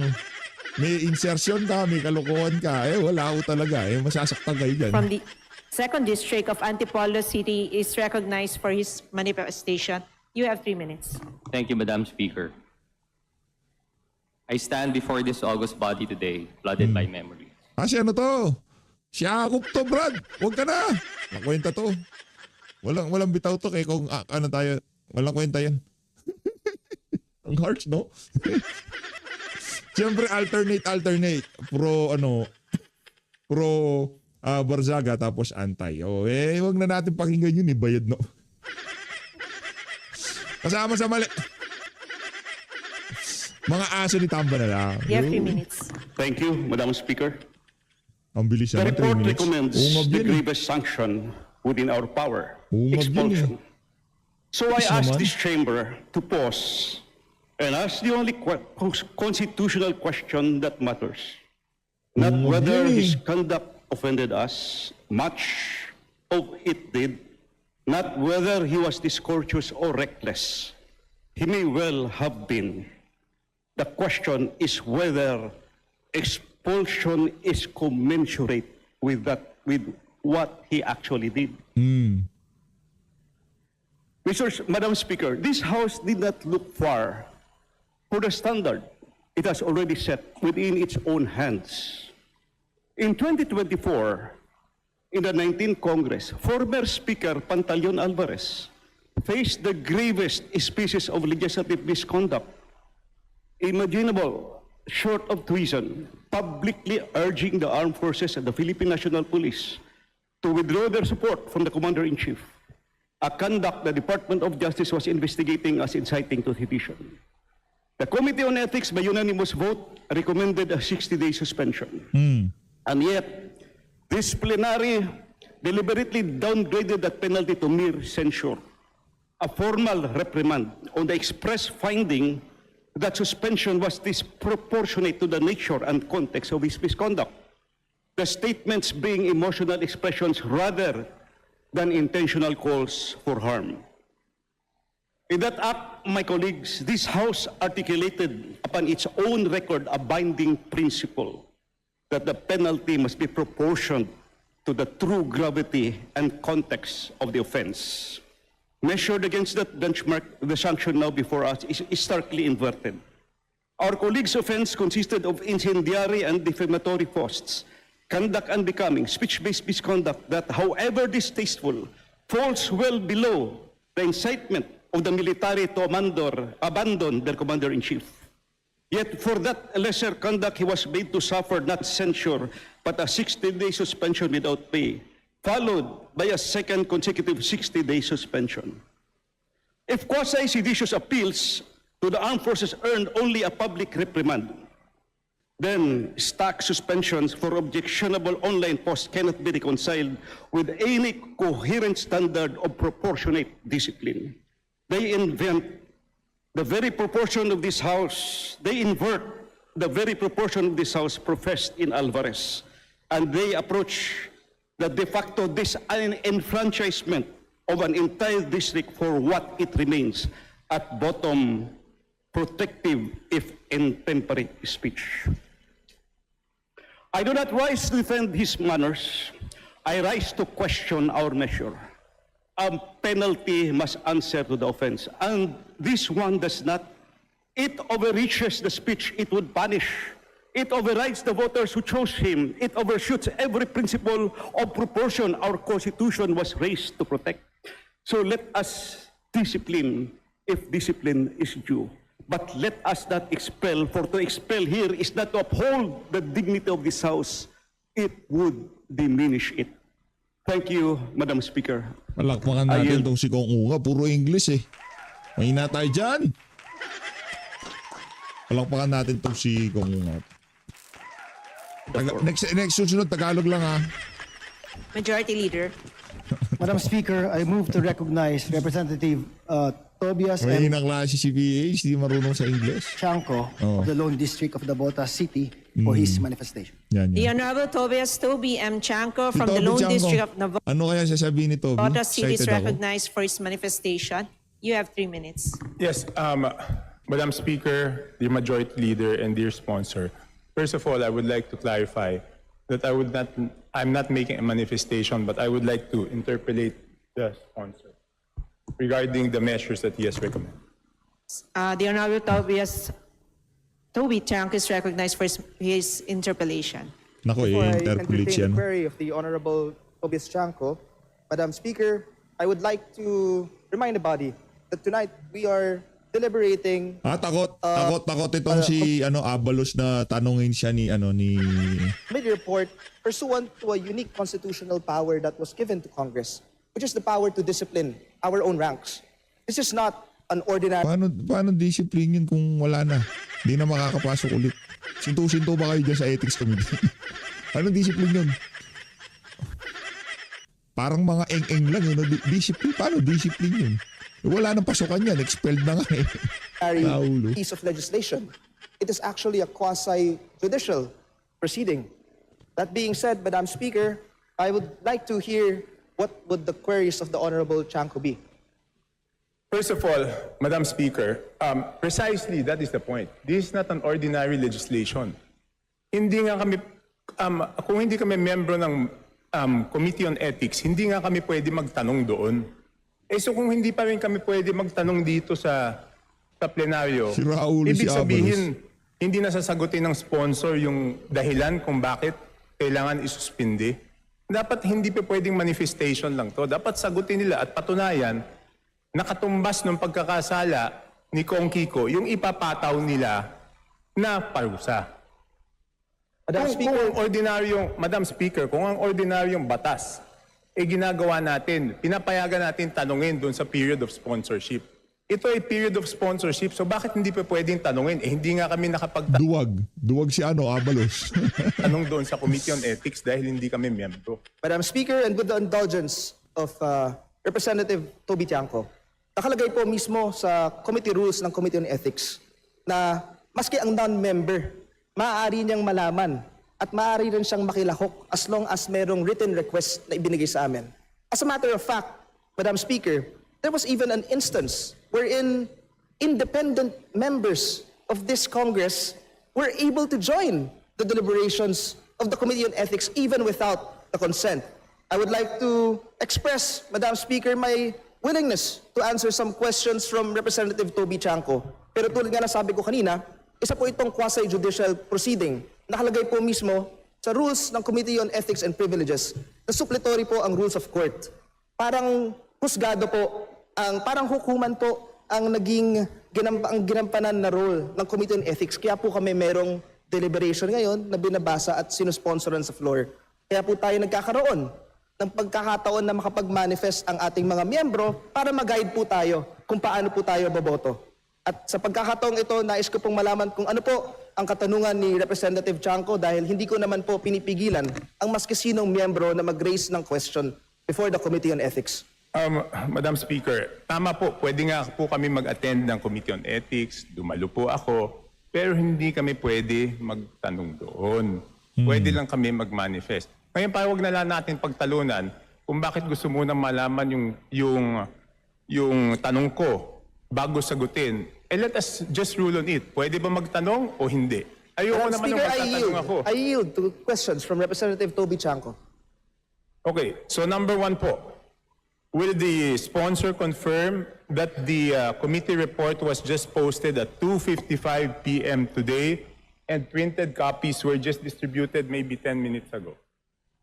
Speaker 2: may insertion ka, may kalokohan ka, wala ko talaga. Masasaktan kayo dyan.
Speaker 4: From the 2nd District of Antipolo City is recognized for his manifestation. You have 3 minutes.
Speaker 9: Thank you, Madam Speaker. I stand before this august body today, flooded by memories.
Speaker 2: Kasi ano to? Si Acop to, Brad. Huwag ka na. Nakwenta to. Walang bitaw to kay kung ano tayo. Walang kwenta yan. Ang harsh, no? Siyempre, alternate. Pro Barsaga tapos anti. Wag na natin pakinggan yun, bayad, no? Kasama sa mali. Mga aso ni Tamba na lang.
Speaker 4: You have 3 minutes.
Speaker 10: Thank you, Madam Speaker.
Speaker 2: Ang bilis
Speaker 10: The
Speaker 2: naman, 3
Speaker 10: report
Speaker 2: minutes.
Speaker 10: recommends
Speaker 2: Ungab
Speaker 10: the
Speaker 2: yan,
Speaker 10: grievous sanction within our power,
Speaker 2: Ungab yan,
Speaker 10: expulsion. So I
Speaker 2: Yes,
Speaker 10: ask
Speaker 2: naman.
Speaker 10: this chamber to pause and ask the only constitutional question that matters. Not
Speaker 2: Ungab
Speaker 10: whether
Speaker 2: yan,
Speaker 10: his conduct offended us, much of it did, not whether he was discourteous or reckless. He may well have been. The question is whether expulsion is commensurate with what he actually did. Madam Speaker, this House did not look far for the standard it has already set within its own hands. In 2024, in the 19th Congress, former Speaker Pantaleon Alvarez faced the gravest species of legislative misconduct imaginable short of treason, publicly urging the armed forces and the Philippine National Police to withdraw their support from the Commander-in-Chief, a conduct the Department of Justice was investigating as inciting to sedition. The Committee on Ethics, by unanimous vote, recommended a 60-day suspension. And yet, this plenary deliberately downgraded that penalty to mere censure, a formal reprimand on the express finding that suspension was disproportionate to the nature and context of his misconduct, the statements being emotional expressions rather than intentional calls for harm. In that act, my colleagues, this House articulated upon its own record a binding principle that the penalty must be proportioned to the true gravity and context of the offense. Measured against that benchmark, the sanction now before us is starkly inverted. Our colleague's offense consisted of incendiary and defamatory posts, conduct unbecoming, speech-based misconduct that, however distasteful, falls well below the incitement of the military to abandon their commander-in-chief. Yet for that lesser conduct, he was made to suffer not censure, but a 60-day suspension without pay, followed by a second consecutive 60-day suspension. If quasi-seditious appeals to the armed forces earned only a public reprimand, then stack suspensions for objectionable online posts cannot be reconciled with any coherent standard of proportionate discipline. They invent the very proportion of this House, they invert the very proportion of this House professed in Alvarez, and they approach the de facto disenfranchisement of an entire district for what it remains, at bottom, protective if intemperate speech. I do not rise to defend his manners. I rise to question our measure. A penalty must answer to the offense, and this one does not. It overreaches the speech it would punish. It overrides the voters who chose him. It overshoots every principle of proportion our Constitution was raised to protect. So let us discipline if discipline is due. But let us not expel, for to expel here is not to uphold the dignity of this House. It would diminish it. Thank you, Madam Speaker.
Speaker 2: Palakpakan natin itong si Kong Unga. Puro English eh. Mahina tayo dyan. Palakpakan natin itong si Kong Unga. Next susunod, Tagalog lang ha.
Speaker 4: Majority Leader.
Speaker 5: Madam Speaker, I move to recognize Representative Tobias M.
Speaker 2: Mahinang klase si PH, di marunong sa English.
Speaker 5: Chanco
Speaker 2: Oh.
Speaker 5: of the Lone District of Navotas City for his manifestation.
Speaker 2: Yan,
Speaker 4: The
Speaker 2: yan.
Speaker 4: Honorable Tobias Toby M. Chanco
Speaker 2: Si
Speaker 4: from the
Speaker 2: Toby
Speaker 4: Lone
Speaker 2: Chanco.
Speaker 4: District of Navotas
Speaker 2: Ano kaya sasabihin ni Toby?
Speaker 4: City is
Speaker 2: Excited ako.
Speaker 4: recognized for his manifestation. You have 3 minutes.
Speaker 11: Yes, Madam Speaker, the Majority Leader, and dear sponsor. First of all, I would like to clarify that I'm not making a manifestation, but I would like to interpolate the sponsor regarding the measures that he has recommended.
Speaker 4: The Honorable Toby Chanco is recognized for his interpellation.
Speaker 2: Nako
Speaker 3: Before I
Speaker 2: interpolate
Speaker 3: entertain
Speaker 2: yan.
Speaker 3: the query of the Honorable Tobias Chanco, Madam Speaker, I would like to remind the body that tonight we are deliberating
Speaker 2: Takot itong si Abalos na tanungin siya ni
Speaker 3: committee report pursuant to a unique constitutional power that was given to Congress, which is the power to discipline our own ranks. This is not an ordinary
Speaker 2: paano discipline yun kung wala na? Di na makakapasok ulit. Sinto-sinto ba kayo dyan sa ethics committee? Ano discipline yun? Parang mga eng-eng lang yun. Discipline? Paano discipline yun? Wala nang pasukan yan. Expelled na nga eh. Naulo.
Speaker 3: piece of legislation. It is actually a quasi-judicial proceeding. That being said, Madam Speaker, I would like to hear what would the queries of the Honorable Chanco be.
Speaker 11: First of all, Madam Speaker, precisely that is the point. This is not an ordinary legislation. Hindi nga kami, kung hindi kami membro ng Committee on Ethics, hindi nga kami pwede magtanong doon. So kung hindi pa rin kami pwede magtanong dito sa plenaryo,
Speaker 2: Si Raulo,
Speaker 11: ibig
Speaker 2: si
Speaker 11: sabihin, hindi nasasagutin ng sponsor yung dahilan kung bakit kailangan isuspindi. Dapat hindi pa pwedeng manifestation lang to. Dapat sagutin nila at patunayan nakatumbas ng pagkakasala ni Kong Kiko yung ipapataw nila na parusa. Madam Speaker, kung ang ordinaryong batas ginagawa natin, pinapayagan natin tanungin doon sa period of sponsorship. Ito ay period of sponsorship, so bakit hindi pa pwedeng tanungin? Hindi nga kami nakapagtanong
Speaker 2: Duwag si Abalos.
Speaker 11: doon sa Committee on Ethics dahil hindi kami miyembro.
Speaker 3: Madam Speaker, and with the indulgence of Representative Toby Tiangco, nakalagay po mismo sa committee rules ng Committee on Ethics na maski ang non-member, maaari niyang malaman at maaari rin siyang makilahok as long as merong written request na ibinigay sa amin. As a matter of fact, Madam Speaker, there was even an instance wherein independent members of this Congress were able to join the deliberations of the Committee on Ethics even without the consent. I would like to express, Madam Speaker, my willingness to answer some questions from Representative Toby Tiangco. Pero tulad nga na sabi ko kanina, isa po itong quasi-judicial proceeding. Nakalagay po mismo sa rules ng Committee on Ethics and Privileges na suppletory po ang rules of court. Parang husgado po, parang hukuman po ang naging ginampanan na role ng Committee on Ethics. Kaya po kami merong deliberation ngayon na binabasa at sinusponsoran sa floor. Kaya po tayo nagkakaroon ng pagkakataon na makapag-manifest ang ating mga miyembro para mag-guide po tayo kung paano po tayo boboto. At sa pagkakataong ito, nais ko pong malaman kung ano po ang katanungan ni Representative Tiangco dahil hindi ko naman po pinipigilan ang maski sinong miyembro na mag-raise ng question before the Committee on Ethics.
Speaker 11: Madam Speaker, tama po, pwede nga po kami mag-attend ng Committee on Ethics, dumalo po ako, pero hindi kami pwede magtanong doon. Pwede lang kami mag-manifest. Ngayon pa, huwag na lang natin pagtalunan kung bakit gusto mo na malaman yung tanong ko bago sagutin. Let us just rule on it. Pwede ba magtanong o hindi? Ayoko
Speaker 3: Madam
Speaker 11: naman nung
Speaker 3: Speaker,
Speaker 11: magtatanong ako.
Speaker 3: I yield to questions from Representative Toby Tiangco.
Speaker 11: Okay, so number one po. Will the sponsor confirm that the committee report was just posted at 2:55 p.m. today and printed copies were just distributed maybe 10 minutes ago?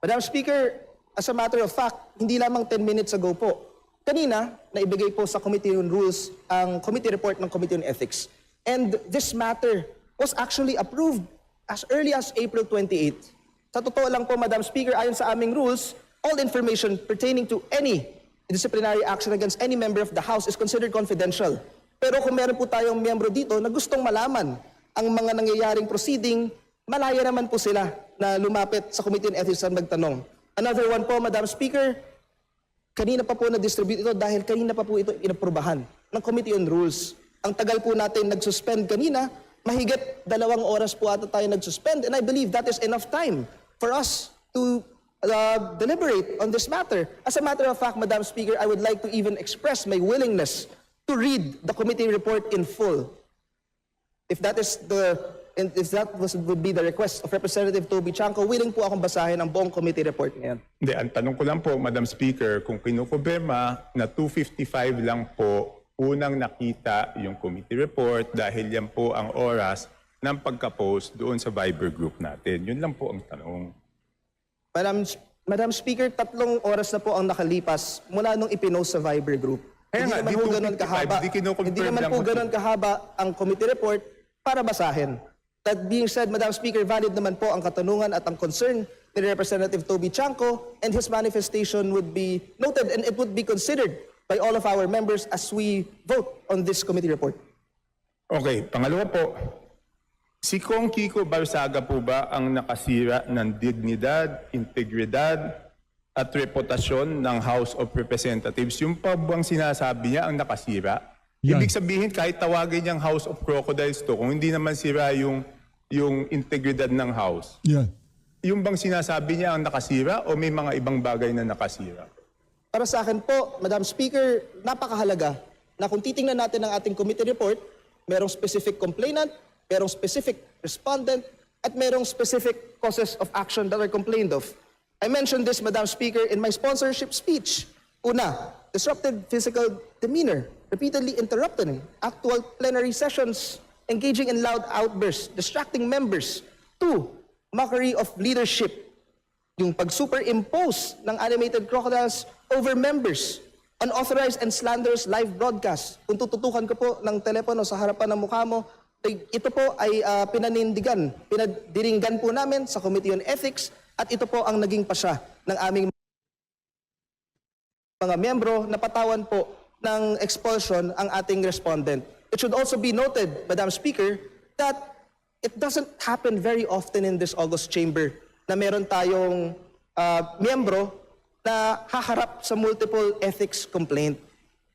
Speaker 3: Madam Speaker, as a matter of fact, hindi lamang 10 minutes ago po. Kanina, naibigay po sa Committee on Rules ang committee report ng Committee on Ethics. And this matter was actually approved as early as April 28. Sa totoo lang po, Madam Speaker, ayon sa aming rules, all information pertaining to any disciplinary action against any member of the House is considered confidential. Pero kung meron po tayong miyembro dito na gustong malaman ang mga nangyayaring proceeding, malaya naman po sila na lumapit sa Committee on Ethics at magtanong. Another one po, Madam Speaker, kanina pa po na-distribute ito dahil kanina pa po ito inaprubahan ng Committee on Rules. Ang tagal po natin nag-suspend kanina, mahigit 2 oras po ata tayo nag-suspend, and I believe that is enough time for us to deliberate on this matter. As a matter of fact, Madam Speaker, I would like to even express my willingness to read the committee report in full. If that would be the request of Representative Toby Tiangco, willing po akong basahin ang buong committee report ngayon.
Speaker 11: Hindi, ang tanong ko lang po, Madam Speaker, kung kinukumpirma na 2:55 lang po unang nakita yung committee report dahil yan po ang oras ng pagka-post doon sa Viber group natin. Yun lang po ang tanong.
Speaker 3: Madam Speaker, 3 oras na po ang nakalipas mula nung ipinost sa Viber group.
Speaker 11: Kaya nga,
Speaker 3: Hindi naman
Speaker 11: di
Speaker 3: po
Speaker 11: 2:55,
Speaker 3: ganun kahaba.
Speaker 11: di kinukonfirm
Speaker 3: Hindi naman
Speaker 11: lang
Speaker 3: po
Speaker 11: po.
Speaker 3: ganun kahaba ang committee report para basahin. That being said, Madam Speaker, valid naman po ang katanungan at ang concern ni Representative Toby Tiangco, and his manifestation would be noted and it would be considered by all of our members as we vote on this committee report.
Speaker 11: Okay, pangalawa po. Si Kong Kiko Barsaga po ba ang nakasira ng dignidad, integridad, at reputasyon ng House of Representatives? Yung pa bang sinasabi niya ang nakasira?
Speaker 2: Yan.
Speaker 11: Ibig sabihin, kahit tawagin niyang House of Crocodiles to, kung hindi naman sira yung integridad ng House,
Speaker 2: Yan.
Speaker 11: yung bang sinasabi niya ang nakasira o may mga ibang bagay na nakasira?
Speaker 3: Para sa akin po, Madam Speaker, napakahalaga na kung titingnan natin ang ating committee report, merong specific complainant, merong specific respondent, at merong specific causes of action that are complained of. I mentioned this, Madam Speaker, in my sponsorship speech. Una, disruptive physical demeanor, repeatedly interrupting actual plenary sessions, engaging in loud outbursts, distracting members. 2, mockery of leadership yung pag-superimpose ng animated crocodiles over members, unauthorized and slanderous live broadcast. Kung tututukan ko po ng telepono sa harapan ng mukha mo, ito po ay pinadiringgan po namin sa Committee on Ethics at ito po ang naging pasya ng aming mga miyembro na patawan po ng expulsion ang ating respondent. It should also be noted, Madam Speaker, that it doesn't happen very often in this August chamber na meron tayong miyembro na haharap sa multiple ethics complaint.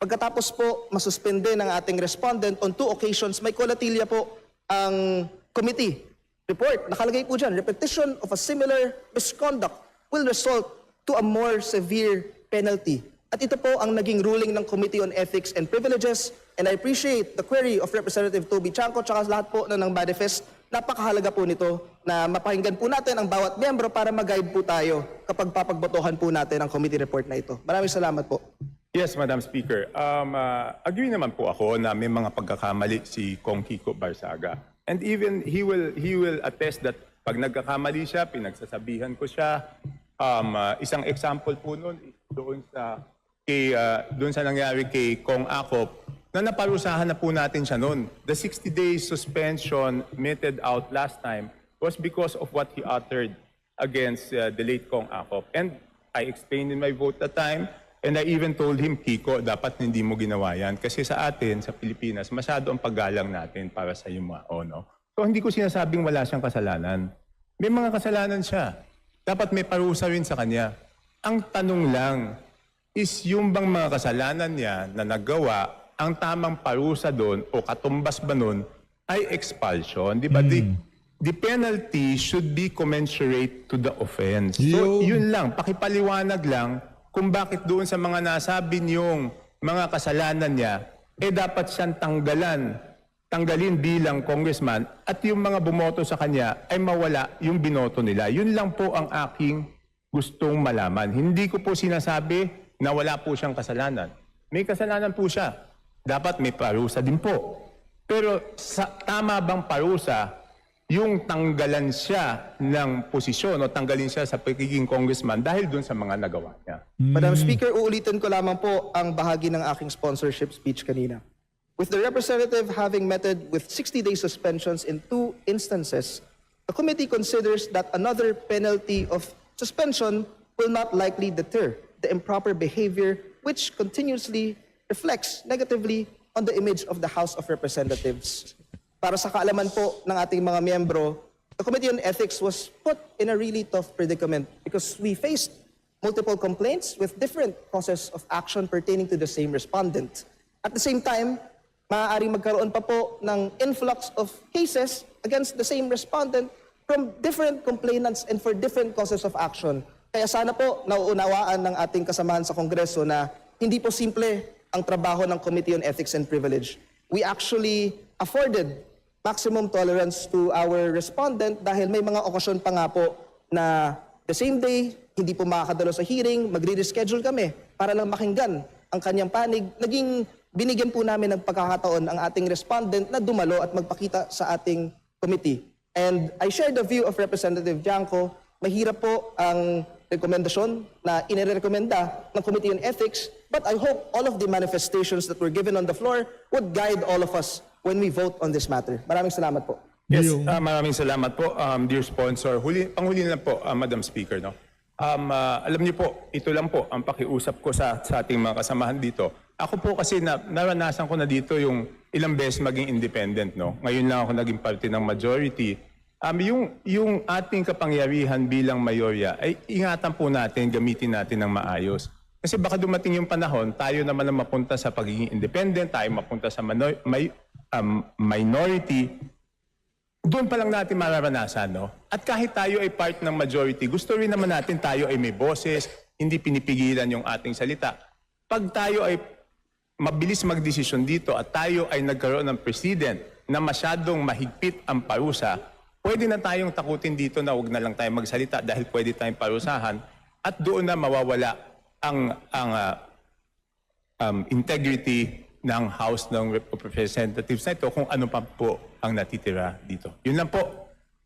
Speaker 3: Pagkatapos po masuspende ng ating respondent on 2 occasions, may kolatilya po ang committee report. Nakalagay po dyan, repetition of a similar misconduct will result to a more severe penalty. At ito po ang naging ruling ng Committee on Ethics and Privileges. And I appreciate the query of Representative Toby Chanco tsaka lahat po ng manifest. Napakahalaga po nito na mapakinggan po natin ang bawat miyembro para mag-guide po tayo kapag papagbotohan po natin ang committee report na ito. Maraming salamat po.
Speaker 11: Yes, Madam Speaker. Agree naman po ako na may mga pagkakamali si Kong Kiko Barsaga. And even he will attest that pag nagkakamali siya, pinagsasabihan ko siya. Isang example po noon doon sa nangyari kay Kong Akop na naparusahan na po natin siya noon. The 60-day suspension meted out last time was because of what he uttered against the late Kong Akop. And I explained in my vote that time, and I even told him, Kiko, dapat hindi mo ginawa yan. Kasi sa atin, sa Pilipinas, masyado ang paggalang natin para sa yumao, no? So hindi ko sinasabing wala siyang kasalanan. May mga kasalanan siya. Dapat may parusa rin sa kanya. Ang tanong lang is yung bang mga kasalanan niya na nagawa, ang tamang parusa doon o katumbas ba doon ay expulsion. Di ba? The penalty should be commensurate to the offense. So yun lang, pakipaliwanag lang kung bakit doon sa mga nasabi niyong mga kasalanan niya, dapat siyang tanggalin bilang congressman at yung mga bumoto sa kanya ay mawala yung binoto nila. Yun lang po ang aking gustong malaman. Hindi ko po sinasabi na wala po siyang kasalanan. May kasalanan po siya. Dapat may parusa din po. Pero tama bang parusa yung tanggalan siya ng posisyon o tanggalin siya sa pagiging congressman dahil dun sa mga nagawa niya?
Speaker 3: Madam Speaker, uulitin ko lamang po ang bahagi ng aking sponsorship speech kanina. With the representative having meted with 60-day suspensions in 2 instances, the committee considers that another penalty of suspension will not likely deter the improper behavior which continuously reflects negatively on the image of the House of Representatives. Para sa kaalaman po ng ating mga miyembro, the Committee on Ethics was put in a really tough predicament because we faced multiple complaints with different causes of action pertaining to the same respondent. At the same time, maaaring magkaroon pa po ng influx of cases against the same respondent from different complainants and for different causes of action. Kaya sana po nauunawaan ng ating kasamahan sa Kongreso na hindi po simple ang trabaho ng Committee on Ethics and Privilege. We actually afforded maximum tolerance to our respondent dahil may mga okasyon pa nga po na the same day, hindi po makakadalo sa hearing, magre-reschedule kami para lang makinggan ang kanyang panig. Binigyan po namin ng pagkakataon ang ating respondent na dumalo at magpakita sa ating committee. And I share the view of Representative Janco, mahirap po ang rekomendasyon na inirekomenda ng Committee on Ethics, but I hope all of the manifestations that were given on the floor would guide all of us when we vote on this matter. Maraming salamat po.
Speaker 11: Yes, maraming salamat po, dear sponsor. Panghuli na po, Madam Speaker. No? Alam niyo po, ito lang po ang pakiusap ko sa ating mga kasamahan dito. Ako po kasi naranasan ko na dito yung ilang beses maging independent. No? Ngayon lang ako naging parte ng majority. Yung ating kapangyarihan bilang mayorya ay ingatan po natin, gamitin natin ng maayos. Kasi baka dumating yung panahon, tayo naman ang mapunta sa pagiging independent, tayo mapunta sa minority. Doon pa lang natin mararanasan, no? At kahit tayo ay part ng majority, gusto rin naman natin tayo ay may boses, hindi pinipigilan yung ating salita. Pag tayo ay mabilis magdesisyon dito at tayo ay nagkaroon ng president na masyadong mahigpit ang parusa, pwede na tayong takutin dito na huwag na lang tayo magsalita dahil pwede tayong parusahan at doon na mawawala ang integrity ng House ng Representatives na ito kung ano pa po ang natitira dito. Yun lang po.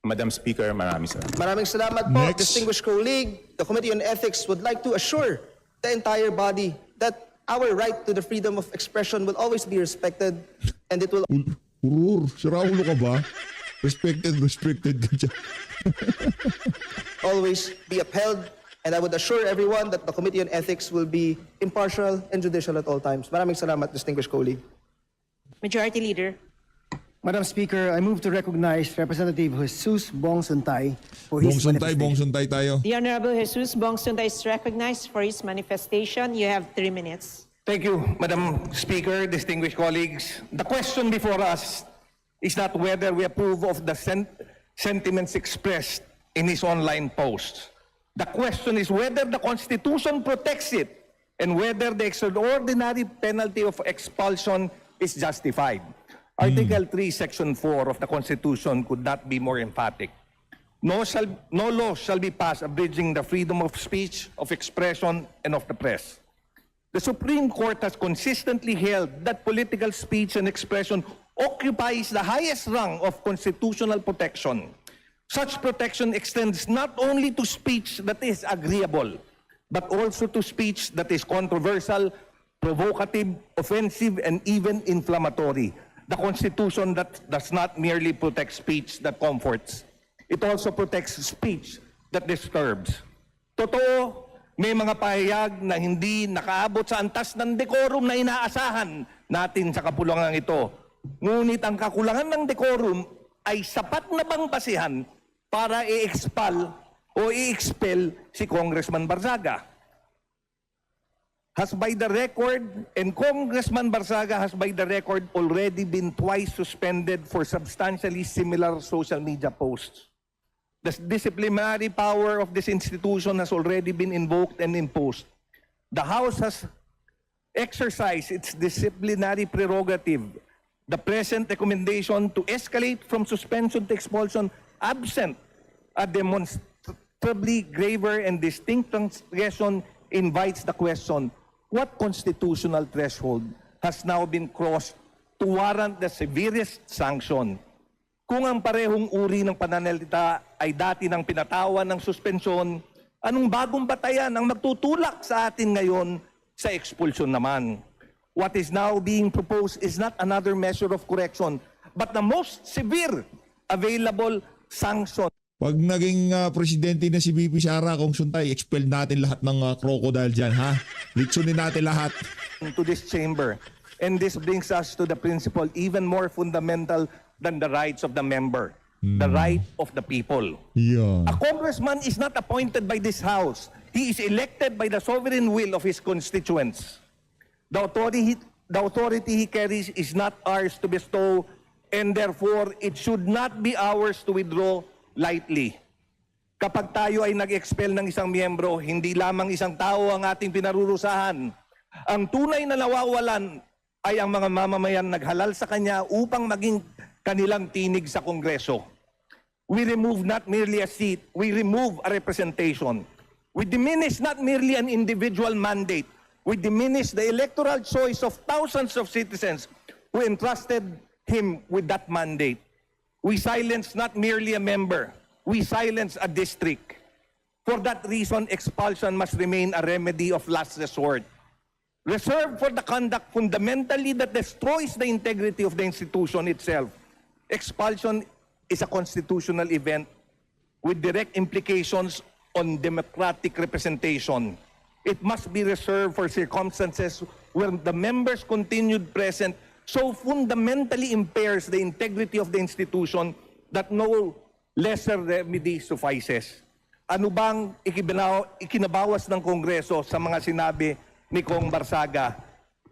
Speaker 11: Madam Speaker, maraming salamat.
Speaker 3: Maraming salamat po,
Speaker 2: Next.
Speaker 3: distinguished colleague. The Committee on Ethics would like to assure the entire body that our right to the freedom of expression will always be respected and it will
Speaker 2: Urur, sira ulo ka ba? Respected ka dyan.
Speaker 3: always be upheld. And I would assure everyone that the Committee on Ethics will be impartial and judicial at all times. Maraming salamat, distinguished colleague.
Speaker 4: Majority Leader.
Speaker 5: Madam Speaker, I move to recognize Representative Jesus Bong Suntay for his manifestation.
Speaker 2: Bong Suntay tayo.
Speaker 4: The Honorable Jesus Bong Suntay is recognized for his manifestation. You have 3 minutes.
Speaker 12: Thank you, Madam Speaker, distinguished colleagues. The question before us is not whether we approve of the sentiments expressed in his online post. The question is whether the Constitution protects it and whether the extraordinary penalty of expulsion is justified. Article 3, Section 4 of the Constitution could not be more emphatic. No law shall be passed abridging the freedom of speech, of expression, and of the press. The Supreme Court has consistently held that political speech and expression occupies the highest rung of constitutional protection. Such protection extends not only to speech that is agreeable, but also to speech that is controversial, provocative, offensive, and even inflammatory. The Constitution that does not merely protect speech that comforts, it also protects speech that disturbs. Totoo, may mga pahayag na hindi nakaabot sa antas ng decorum na inaasahan natin sa kapulangang ito. Ngunit ang kakulangan ng decorum ay sapat na bang basihan para i-expel si Congressman Barzaga? Has by the record, and Congressman Barzaga has by the record already been twice suspended for substantially similar social media posts. The disciplinary power of this institution has already been invoked and imposed. The House has exercised its disciplinary prerogative. The present recommendation to escalate from suspension to expulsion absent a demonstrably graver and distinct transgression invites the question, what constitutional threshold has now been crossed to warrant the severest sanction? Kung ang parehong uri ng pananalita ay dati ng pinatawan ng suspensyon, anong bagong batayan ang magtutulak sa atin ngayon sa expulsion naman? What is now being proposed is not another measure of correction, but the most severe available sanction.
Speaker 2: Pag naging presidente na si BP Sara, kung Suntay, expel natin lahat ng crocodile dyan, ha? Litsunin natin lahat.
Speaker 12: To this chamber. And this brings us to the principle even more fundamental than the rights of the member, the right of the people.
Speaker 2: Yeah.
Speaker 12: A congressman is not appointed by this House. He is elected by the sovereign will of his constituents. The authority he carries is not ours to bestow, and therefore it should not be ours to withdraw lightly. Kapag tayo ay nag-expel ng isang miyembro, hindi lamang isang tao ang ating pinarurusahan. Ang tunay na nawawalan ay ang mga mamamayan naghalal sa kanya upang maging kanilang tinig sa Kongreso. We remove not merely a seat, we remove a representation. We diminish not merely an individual mandate, we diminish the electoral choice of thousands of citizens who entrusted him with that mandate. We silence not merely a member, we silence a district. For that reason, expulsion must remain a remedy of last resort, reserved for the conduct fundamentally that destroys the integrity of the institution itself. Expulsion is a constitutional event with direct implications on democratic representation. It must be reserved for circumstances where the members' continued presence so fundamentally impairs the integrity of the institution that no lesser remedy suffices. Ano bang ikinabawas ng Kongreso sa mga sinabi ni Kong Barzaga?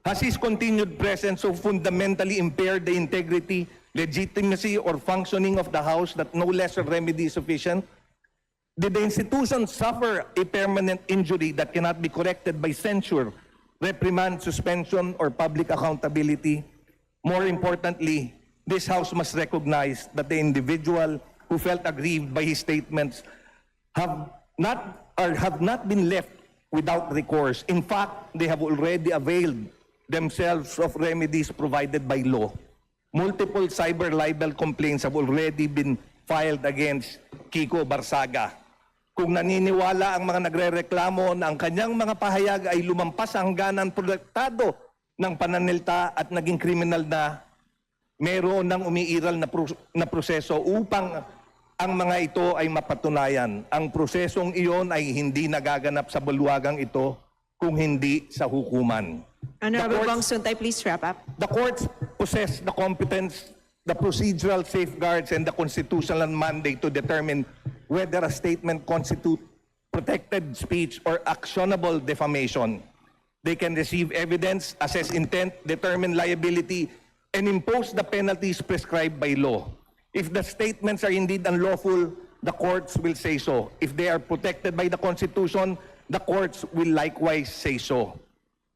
Speaker 12: Has his continued presence so fundamentally impaired the integrity, legitimacy, or functioning of the House that no lesser remedy is sufficient? Did the institution suffer a permanent injury that cannot be corrected by censure, reprimand, suspension, or public accountability? More importantly, this House must recognize that the individual who felt aggrieved by his statements have not been left without recourse. In fact, they have already availed themselves of remedies provided by law. Multiple cyber libel complaints have already been filed against Kiko Barsaga. Kung naniniwala ang mga nagrereklamo na ang kanyang mga pahayag ay lumampas sa hangganan proyektado ng pananalita at naging kriminal na, meron ng umiiral na proseso upang ang mga ito ay mapatunayan. Ang prosesong iyon ay hindi nagaganap sa bulwagang ito kung hindi sa hukuman.
Speaker 4: Honorable Bong Suntay, please wrap up.
Speaker 12: The courts possess the competence, the procedural safeguards, and the constitutional mandate to determine whether a statement constitutes protected speech or actionable defamation. They can receive evidence, assess intent, determine liability, and impose the penalties prescribed by law. If the statements are indeed unlawful, the courts will say so. If they are protected by the Constitution, the courts will likewise say so.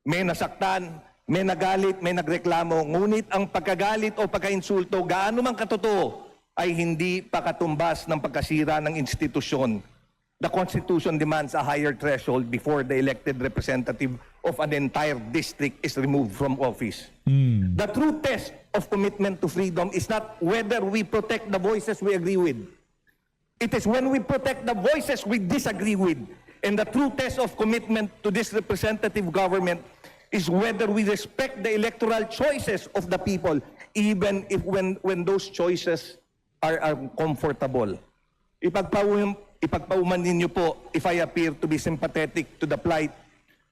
Speaker 12: May nasaktan, may nagalit, may nagreklamo, ngunit ang pagkagalit o pagkainsulto, gaano man katotoo, ay hindi pa katumbas ng pagkasira ng institusyon. The Constitution demands a higher threshold before the elected representative of an entire district is removed from office. The true test of commitment to freedom is not whether we protect the voices we agree with. It is when we protect the voices we disagree with. And the true test of commitment to this representative government is whether we respect the electoral choices of the people, even if when those choices are uncomfortable. Ipagpauman ninyo po if I appear to be sympathetic to the plight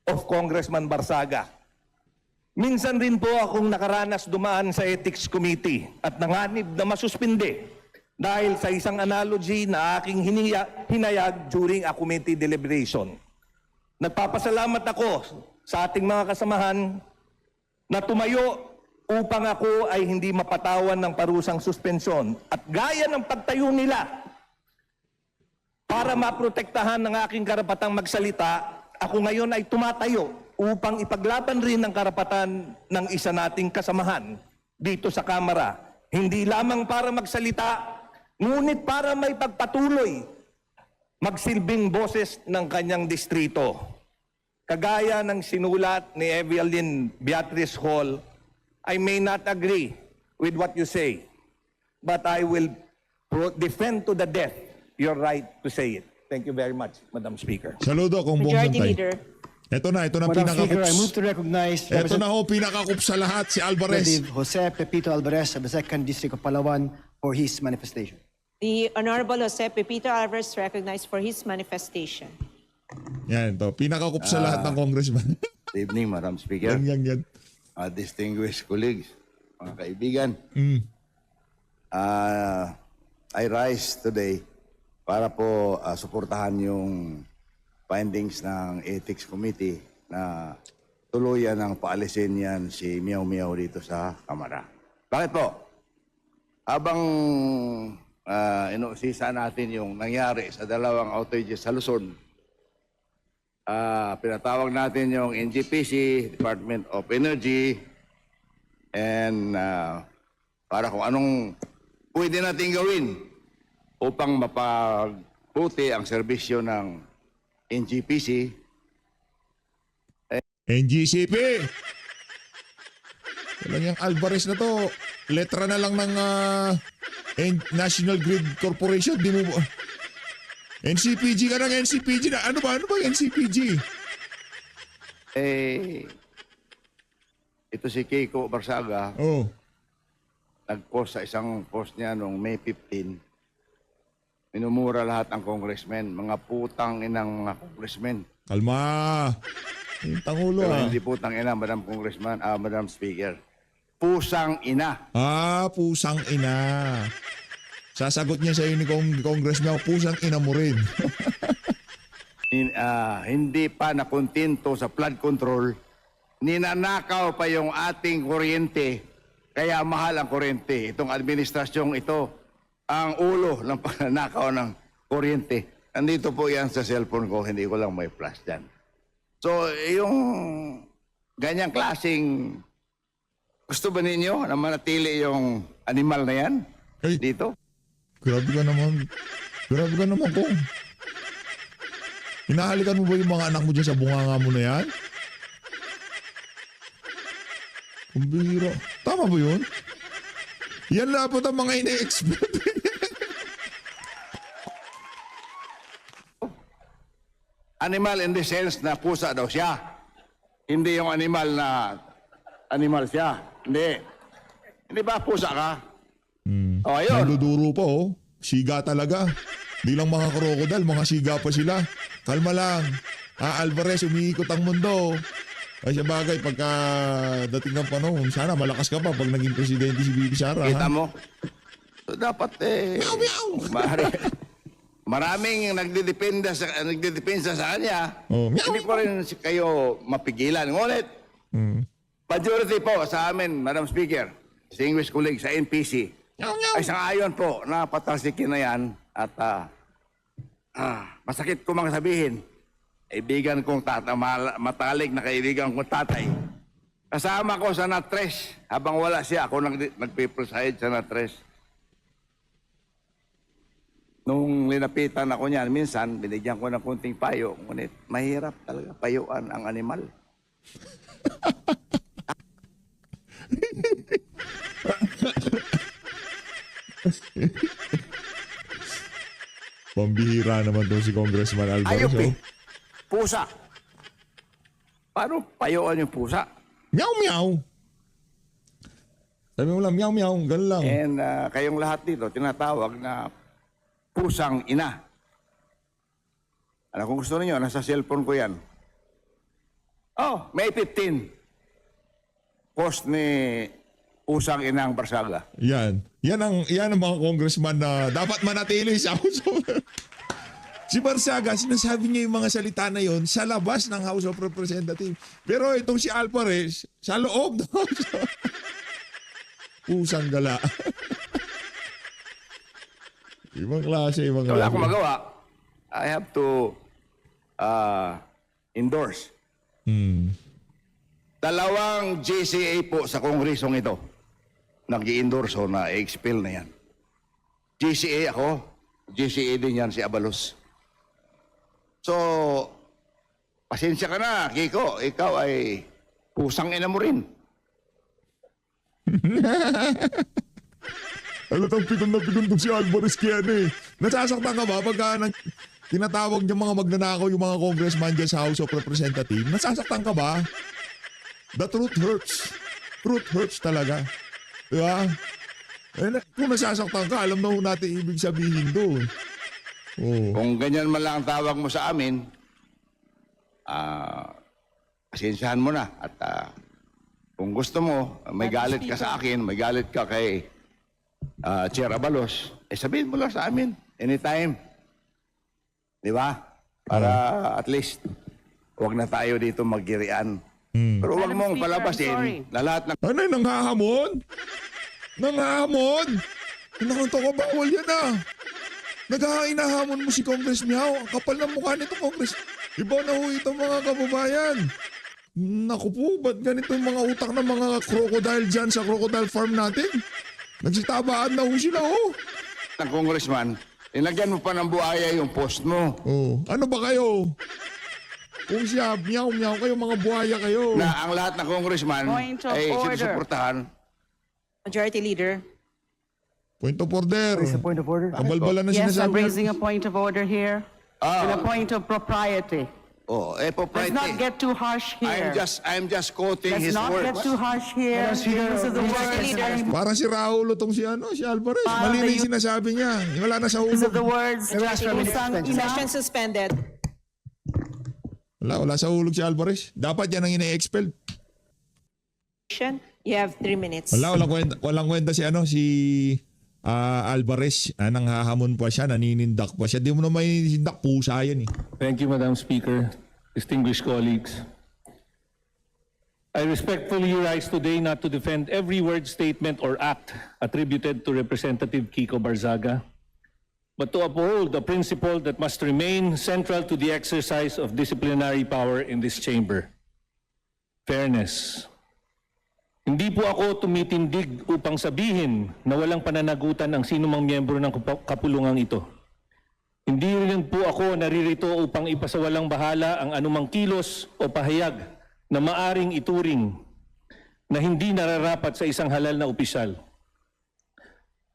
Speaker 12: of Congressman Barsaga. Minsan rin po akong nakaranas dumaan sa Ethics Committee at nanganib na masuspinde dahil sa isang analogy na aking hinayag during a committee deliberation. Nagpapasalamat ako sa ating mga kasamahan na tumayo upang ako ay hindi mapatawan ng parusang suspensyon. At gaya ng pagtayo nila, para maprotektahan ng aking karapatang magsalita, ako ngayon ay tumatayo upang ipaglaban rin ang karapatan ng isa nating kasamahan dito sa Kamara. Hindi lamang para magsalita, ngunit para may pagpatuloy, magsilbing boses ng kanyang distrito. Kagaya ng sinulat ni Evelyn Beatrice Hall, I may not agree with what you say, but I will defend to the death your right to say it. Thank you very much, Madam Speaker.
Speaker 2: Saludo kung Bong
Speaker 4: Majority
Speaker 2: Suntay.
Speaker 4: Leader.
Speaker 2: Ito na
Speaker 5: Madam Speaker, I move
Speaker 2: pinakakups.
Speaker 5: to recognize
Speaker 2: Ito na ho, pinakakups sa lahat, si Alvarez.
Speaker 5: Representative Jose Pepito Alvarez of the 2nd District of Palawan for his manifestation.
Speaker 4: The Honorable Jose Pepito Alvarez recognized for his manifestation.
Speaker 2: Yan, to. Pinakakups sa lahat ng congressman.
Speaker 1: Good evening, Madam Speaker.
Speaker 2: yan.
Speaker 1: Distinguished colleagues, mga kaibigan. I rise today para po suportahan yung findings ng Ethics Committee na tuluyan ng paalisin yan si Miao Miao dito sa Kamara. Bakit po? Habang inuusisa natin yung nangyari sa dalawang outages sa Luzon, pinatawag natin yung NGPC, Department of Energy, and para kung anong pwede natin gawin upang mapagbuti ang serbisyo ng NGPC.
Speaker 2: NGCP. Walang yung Alvarez na to. Letra na lang ng National Grid Corporation. Di mo ba? NCPG ka ng NCPG na. Ano ba yung NCPG?
Speaker 1: Ito si Kiko Barsaga,
Speaker 2: Oh.
Speaker 1: nag-post sa isang post niya noong May 15. Minumura lahat ng congressmen, mga putang inang mga congressmen.
Speaker 2: Kalma. Yung tangulo
Speaker 1: Pero hindi putang ina, Madam Congressman, Madam Speaker. Pusang ina.
Speaker 2: Pusang ina. Sasagot niya sa iyo ni Congressman, pusang ina mo rin.
Speaker 1: Hindi pa nakontento sa flood control, ninanakaw pa yung ating kuryente, kaya mahal ang kuryente. Itong administrasyong ito, ang ulo ng pananakaw ng kuryente. Nandito po yan sa cellphone ko, hindi ko lang may flash dyan. So, yung ganyang klaseng, gusto ba ninyo na manatili yung animal na yan
Speaker 2: Ay.
Speaker 1: dito?
Speaker 2: Grabe ka naman. Grabe ka naman kung. Hinahalikan mo ba yung mga anak mo dyan sa bunganga mo na yan? Kumbira. Tama ba yun? Yan dapat ang mga ine-expect.
Speaker 1: Animal in the sense na pusa daw siya. Hindi yung animal na animal siya. Hindi. Hindi ba pusa ka? O, ayun.
Speaker 2: Nanduduro pa oh. Siga talaga. Di lang mga krokodil, mga siga pa sila. Kalma lang. Alvarez, umiikot ang mundo. Ay sa bagay, pagka dating ng panahon, sana malakas ka pa pag naging presidente si Bibi Sara.
Speaker 1: Kita
Speaker 2: ha?
Speaker 1: mo? So, dapat maraming nagdedepensa sa kanya.
Speaker 2: Oh, meow.
Speaker 1: Hindi ko rin kayo mapigilan. Ngunit, majority po sa amin, Madam Speaker, distinguished colleagues sa NPC, ay sangayon po na patalsikin na yan at masakit ko mang sabihin, kaibigan kong matalik na kaibigan kong tatay. Kasama ko sa Natres. Habang wala siya, ako nagpe-preside sa Natres. Nung linapitan ako niyan, minsan, binigyan ko ng kunting payo. Ngunit, mahirap talaga payuan ang animal.
Speaker 2: Pambihira naman to si Congressman Alvarez.
Speaker 1: Ayop eh.
Speaker 2: Oh.
Speaker 1: Pusa. Paano payuan yung pusa?
Speaker 2: Meow meow. Sabi mo lang, meow meow. Ganun lang.
Speaker 1: And kayong lahat dito, tinatawag na pusang ina. Ano kung gusto niyo, nasa cellphone ko yan. Oh, May 15. Post ni Pusang Inang Barsaga.
Speaker 2: Yan. Yan ang mga congressman na dapat manatili sa House of Si Barsaga, sinasabi niya yung mga salita na yon sa labas ng House of Representatives. Pero itong si Alvarez, sa loob ng House of... Pusang gala. Ibang klase, ibang klase.
Speaker 1: Wala akong magawa. I have to endorse. Dalawang GCA po sa kongresong ito. Nag-i-endorse o na expel na yan. GCA ako. GCA din yan si Abalos. So, pasensya ka na, Kiko. Ikaw ay pusang ina mo rin.
Speaker 2: Alatang pikon na pikon to si Alvarez kaya eh. Nasasaktan ka ba pagka tinatawag niya mga magnanakaw yung mga congressman dyan sa House of Representatives? Nasasaktan ka ba? The truth hurts. Truth hurts talaga. Diba? Eh, kung nasasaktan ka, alam na ho natin ibig sabihin doon. Oh.
Speaker 1: Kung ganyan man lang ang tawag mo sa amin, pasensyahan mo na. At kung gusto mo, may galit ka sa akin, may galit ka kay Chair Abalos, sabihin mo lang sa amin, anytime. Di ba? Para at least, huwag na tayo dito maggirian. Pero huwag mong palabasin na lahat ng...
Speaker 2: Ano yung nanghahamon? Nanghahamon? Nakunto ko, bawal yan ah. Naghainahamon mo si Congress Miao. Ang kapal ng mukha nito, Congress. Iba na ho ito mga kababayan. Naku po, ba't ganito yung mga utak ng mga crocodile dyan sa crocodile farm natin? Nagsitabaan na ho sila oh.
Speaker 1: ng congressman, inagyan mo pa ng buhaya yung post mo.
Speaker 2: Oh, ano ba kayo? Kung siya, miyaw kayo, mga buhaya kayo.
Speaker 1: Na ang lahat ng congressman
Speaker 4: Point of
Speaker 1: ay
Speaker 4: order.
Speaker 1: sinusuportahan.
Speaker 4: Majority Leader.
Speaker 2: Point of order.
Speaker 5: Is a point of order?
Speaker 2: Kabalbalan na
Speaker 13: Yes, I'm
Speaker 2: sinasabi.
Speaker 13: raising a point of order here. And a point of propriety.
Speaker 1: Let's
Speaker 13: Let's not get too harsh here.
Speaker 1: I'm just quoting
Speaker 13: Let's
Speaker 1: his
Speaker 13: not
Speaker 1: words.
Speaker 13: get too harsh here. Use of the words.
Speaker 2: Para si Raul itong si Alvarez. Mali na yung sinasabi niya. Wala na sa
Speaker 13: Use of
Speaker 2: hulog.
Speaker 13: the words. Pusang ina.
Speaker 4: Session suspended.
Speaker 2: Wala sa hulog si Alvarez. Dapat yan ang ina-expel.
Speaker 4: You have 3 minutes.
Speaker 2: Walang kwenta si Alvarez. Nanghahamon pa siya, naninindak pa siya. Di mo na may nindak, pusa yan eh.
Speaker 6: Thank you, Madam Speaker. Distinguished colleagues. I respectfully rise today not to defend every word, statement, or act attributed to Representative Kiko Barzaga, but to uphold the principle that must remain central to the exercise of disciplinary power in this chamber. Fairness. Hindi po ako tumitindig upang sabihin na walang pananagutan ang sinumang miyembro ng kapulungang ito. Hindi rin po ako naririto upang ipasawalang bahala ang anumang kilos o pahayag na maaring ituring na hindi nararapat sa isang halal na opisyal.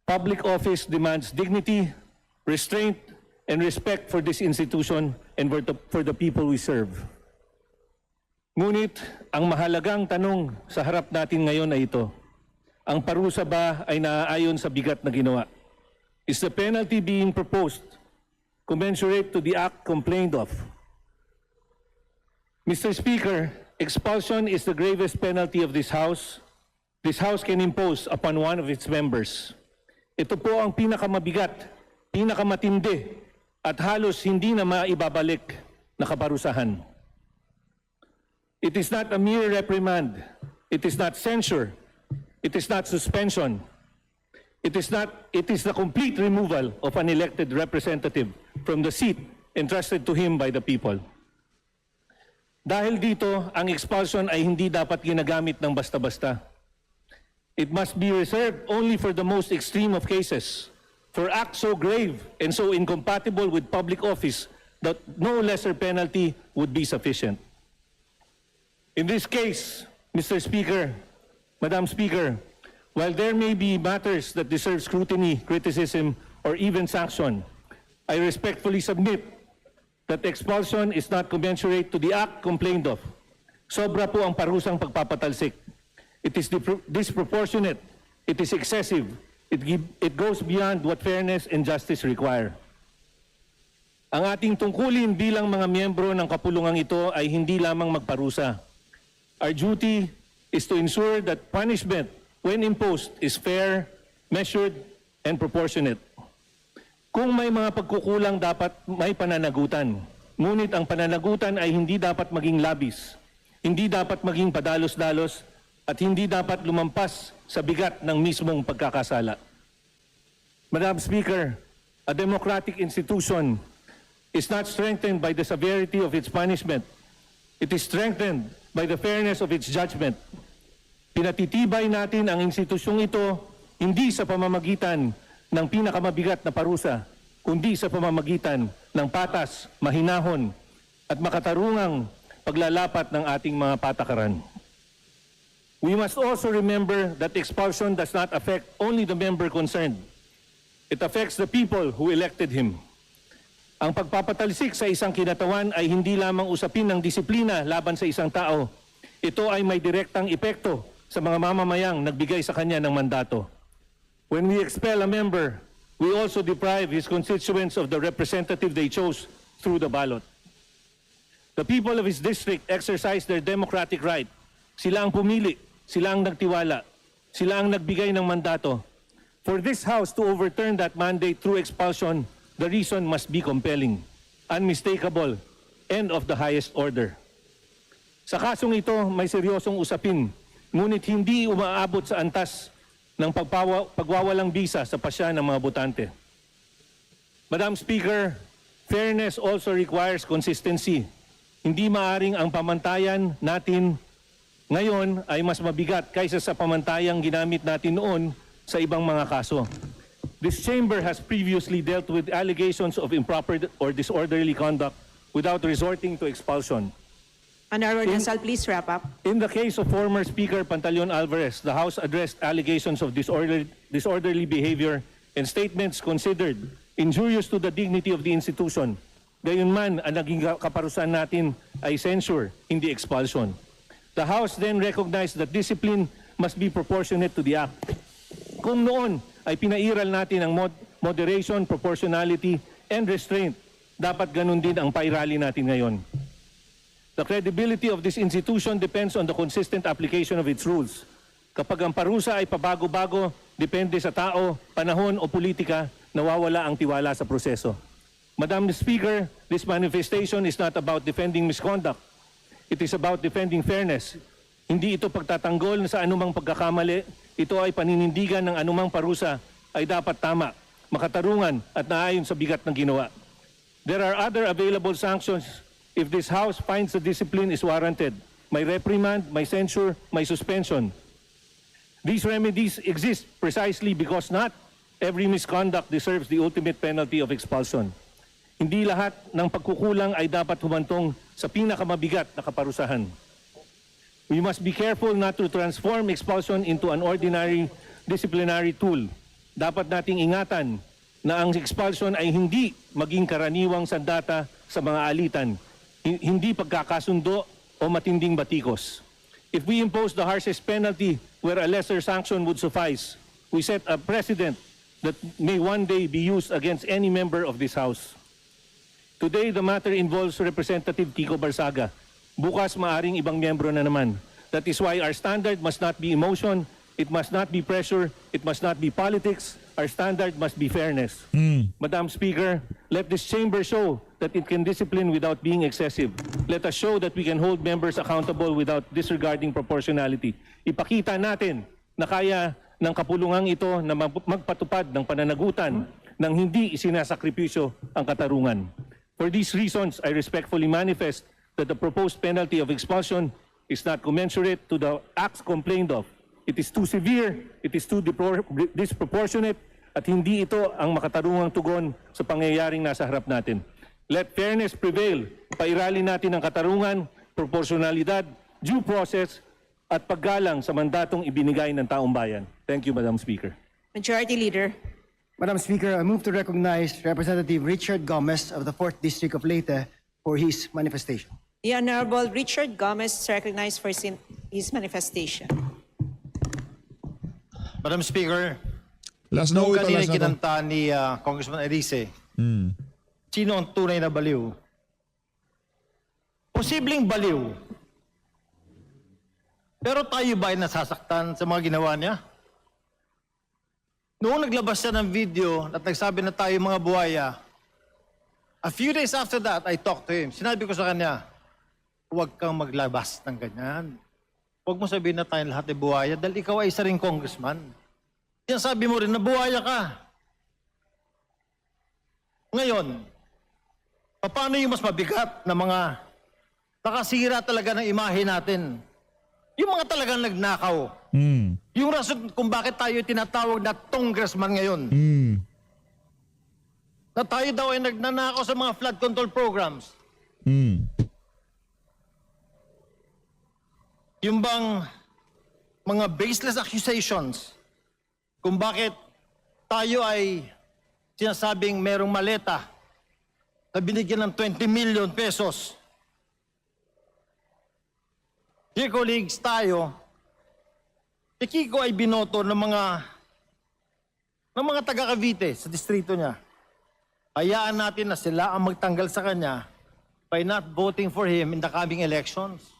Speaker 6: Public office demands dignity, restraint, and respect for this institution and for the people we serve. Ngunit ang mahalagang tanong sa harap natin ngayon ay ito. Ang parusa ba ay naaayon sa bigat na ginawa? Is the penalty being proposed commensurate to the act complained of? Mr. Speaker, expulsion is the gravest penalty of this House. This House can impose upon one of its members. Ito po ang pinakamabigat, pinakamatindi, at halos hindi na maibabalik na kaparusahan. It is not a mere reprimand. It is not censure. It is not suspension. It is the complete removal of an elected representative from the seat entrusted to him by the people. Dahil dito, ang expulsion ay hindi dapat ginagamit ng basta-basta. It must be reserved only for the most extreme of cases, for acts so grave and so incompatible with public office that no lesser penalty would be sufficient. In this case, Mr. Speaker, Madam Speaker, while there may be matters that deserve scrutiny, criticism, or even sanction, I respectfully submit that expulsion is not commensurate to the act complained of. Sobra po ang parusang pagpapatalsik. It is disproportionate. It is excessive. It goes beyond what fairness and justice require. Ang ating tungkulin bilang mga miyembro ng kapulungang ito ay hindi lamang magparusa. Our duty is to ensure that punishment, when imposed, is fair, measured, and proportionate. Kung may mga pagkukulang, dapat may pananagutan. Ngunit ang pananagutan ay hindi dapat maging labis, hindi dapat maging padalos-dalos, at hindi dapat lumampas sa bigat ng mismong pagkakasala. Madam Speaker, a democratic institution is not strengthened by the severity of its punishment. It is strengthened by the fairness of its judgment. Pinatitibay natin ang institusyong ito hindi sa pamamagitan ng pinakamabigat na parusa, kundi sa pamamagitan ng patas, mahinahon, at makatarungang paglalapat ng ating mga patakaran. We must also remember that expulsion does not affect only the member concerned. It affects the people who elected him. Ang pagpapatalsik sa isang kinatawan ay hindi lamang usapin ng disiplina laban sa isang tao. Ito ay may direktang epekto sa mga mamamayang nagbigay sa kanya ng mandato. When we expel a member, we also deprive his constituents of the representative they chose through the ballot. The people of his district exercise their democratic right. Sila ang pumili, sila ang nagtiwala, sila ang nagbigay ng mandato. For this House to overturn that mandate through expulsion, the reason must be compelling, unmistakable, and of the highest order. Sa kasong ito, may seryosong usapin, ngunit hindi umaabot sa antas ng pagwawalang bisa sa pasya ng mga botante. Madam Speaker, fairness also requires consistency. Hindi maaring ang pamantayan natin ngayon ay mas mabigat kaysa sa pamantayang ginamit natin noon sa ibang mga kaso. This chamber has previously dealt with allegations of improper or disorderly conduct without resorting to expulsion.
Speaker 4: Honorable Nasal, please wrap up.
Speaker 6: In the case of former Speaker Pantaleon Alvarez, the House addressed allegations of disorderly behavior and statements considered injurious to the dignity of the institution. Gayunman, ang naging kaparusahan natin ay censure, hindi expulsion. The House then recognized that discipline must be proportionate to the act. Kung noon ay pinairal natin ang moderation, proportionality, and restraint, dapat ganun din ang pairali natin ngayon. The credibility of this institution depends on the consistent application of its rules. Kapag ang parusa ay pabago-bago, depende sa tao, panahon o politika, nawawala ang tiwala sa proseso. Madam Speaker, this manifestation is not about defending misconduct. It is about defending fairness. Hindi ito pagtatanggol sa anumang pagkakamali. Ito ay paninindigan ng anumang parusa ay dapat tama, makatarungan at naayon sa bigat ng ginawa. There are other available sanctions if this House finds the discipline is warranted. May reprimand, may censure, may suspension. These remedies exist precisely because not every misconduct deserves the ultimate penalty of expulsion. Hindi lahat ng pagkukulang ay dapat humantong sa pinakamabigat na kaparusahan. We must be careful not to transform expulsion into an ordinary disciplinary tool. Dapat nating ingatan na ang expulsion ay hindi maging karaniwang sandata sa mga alitan, hindi pagkakasundo o matinding batikos. If we impose the harshest penalty where a lesser sanction would suffice, we set a precedent that may one day be used against any member of this House. Today, the matter involves Representative Kiko Barsaga. Bukas, maaring ibang miyembro na naman. That is why our standard must not be emotion, it must not be pressure, it must not be politics. Our standard must be fairness. Madam Speaker, let this chamber show that it can discipline without being excessive. Let us show that we can hold members accountable without disregarding proportionality. Ipakita natin na kaya ng kapulungang ito na magpatupad ng pananagutan nang hindi isinasakripisyo ang katarungan. For these reasons, I respectfully manifest that the proposed penalty of expulsion is not commensurate to the acts complained of. It is too severe, it is too disproportionate, at hindi ito ang makatarungang tugon sa pangyayaring nasa harap natin. Let fairness prevail. Pairali natin ang katarungan, proporsyonalidad, due process, at paggalang sa mandatong ibinigay ng taong bayan. Thank you, Madam Speaker.
Speaker 4: Majority Leader.
Speaker 5: Madam Speaker, I move to recognize Representative Richard Gomez of the 4th District of Leyte for his manifestation.
Speaker 4: The Honorable Richard Gomez is recognized for his manifestation.
Speaker 14: Madam Speaker,
Speaker 2: Last na
Speaker 14: nung
Speaker 2: ito,
Speaker 14: kanina
Speaker 2: last na to.
Speaker 14: kinanta ni Congressman Erice, sino ang tunay na baliw? Posibleng baliw. Pero tayo ba ay nasasaktan sa mga ginawa niya? Noong naglabas siya ng video at nagsabi na tayo mga buhaya, a few days after that, I talked to him. Sinabi ko sa kanya, huwag kang maglabas ng ganyan. Huwag mo sabihin na tayong lahat ay buhaya dahil ikaw ay isa ring congressman. Yan sabi mo rin na buhaya ka. Ngayon, paano yung mas mabigat na mga nakasira talaga ng imahe natin? Yung mga talagang nagnakaw. Yung rason kung bakit tayo tinatawag na congressman ngayon. Na tayo daw ay nagnanakaw sa mga flood control programs. Yung bang mga baseless accusations kung bakit tayo ay sinasabing merong maleta na binigyan ng 20 million pesos. Dear colleagues, si Kiko ay binoto ng mga taga Cavite sa distrito niya. Hayaan natin na sila ang magtanggal sa kanya by not voting for him in the coming elections.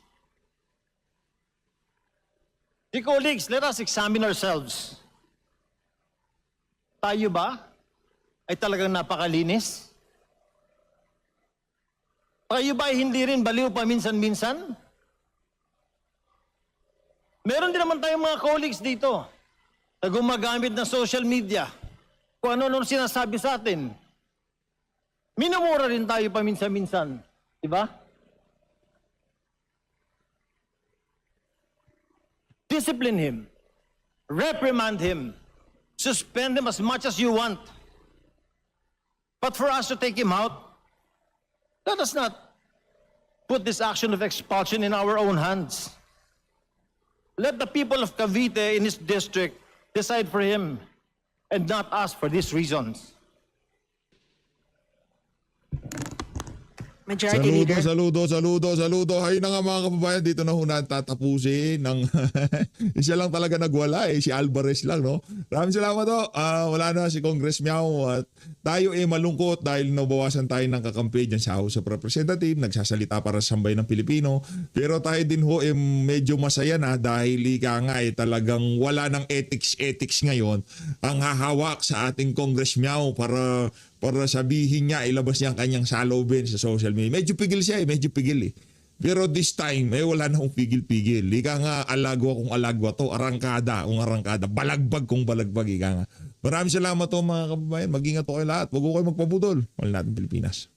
Speaker 14: Dear colleagues, let us examine ourselves. Tayo ba ay talagang napakalinis? Tayo ba ay hindi rin baliw paminsan-minsan? Meron din naman tayong mga colleagues dito na gumagamit ng social media kung ano-ano sinasabi sa atin. Minumura rin tayo paminsan-minsan. Diba? Discipline him. Reprimand him. Suspend him as much as you want. But for us to take him out, let us not put this action of expulsion in our own hands. Let the people of Cavite in his district decide for him and not us for these reasons.
Speaker 4: Majority Leader.
Speaker 2: Saludo. Hay na nga mga kababayan, dito na ho tatapusin ng isa lang talaga nagwala si Alvarez lang, no? Maraming salamat to. Wala na si Congress Miao at tayo malungkot dahil nabawasan tayo ng kakampi dyan sa House of Representatives, nagsasalita para sa sambayan ng Pilipino. Pero tayo din ho medyo masaya na dahil ika nga talagang wala ng ethics ngayon ang hahawak sa ating Congress Miao para sabihin niya, ilabas niya ang kanyang salobin sa social media. Medyo pigil siya medyo pigil. Pero this time, wala na akong pigil-pigil. Ika nga, alagwa kung alagwa to, arangkada kung arangkada, balagbag kung balagbag, ika nga. Maraming salamat to mga kababayan. Mag-ingat po kayo lahat. Huwag ko kayo magpabudol. Mahal natin Pilipinas.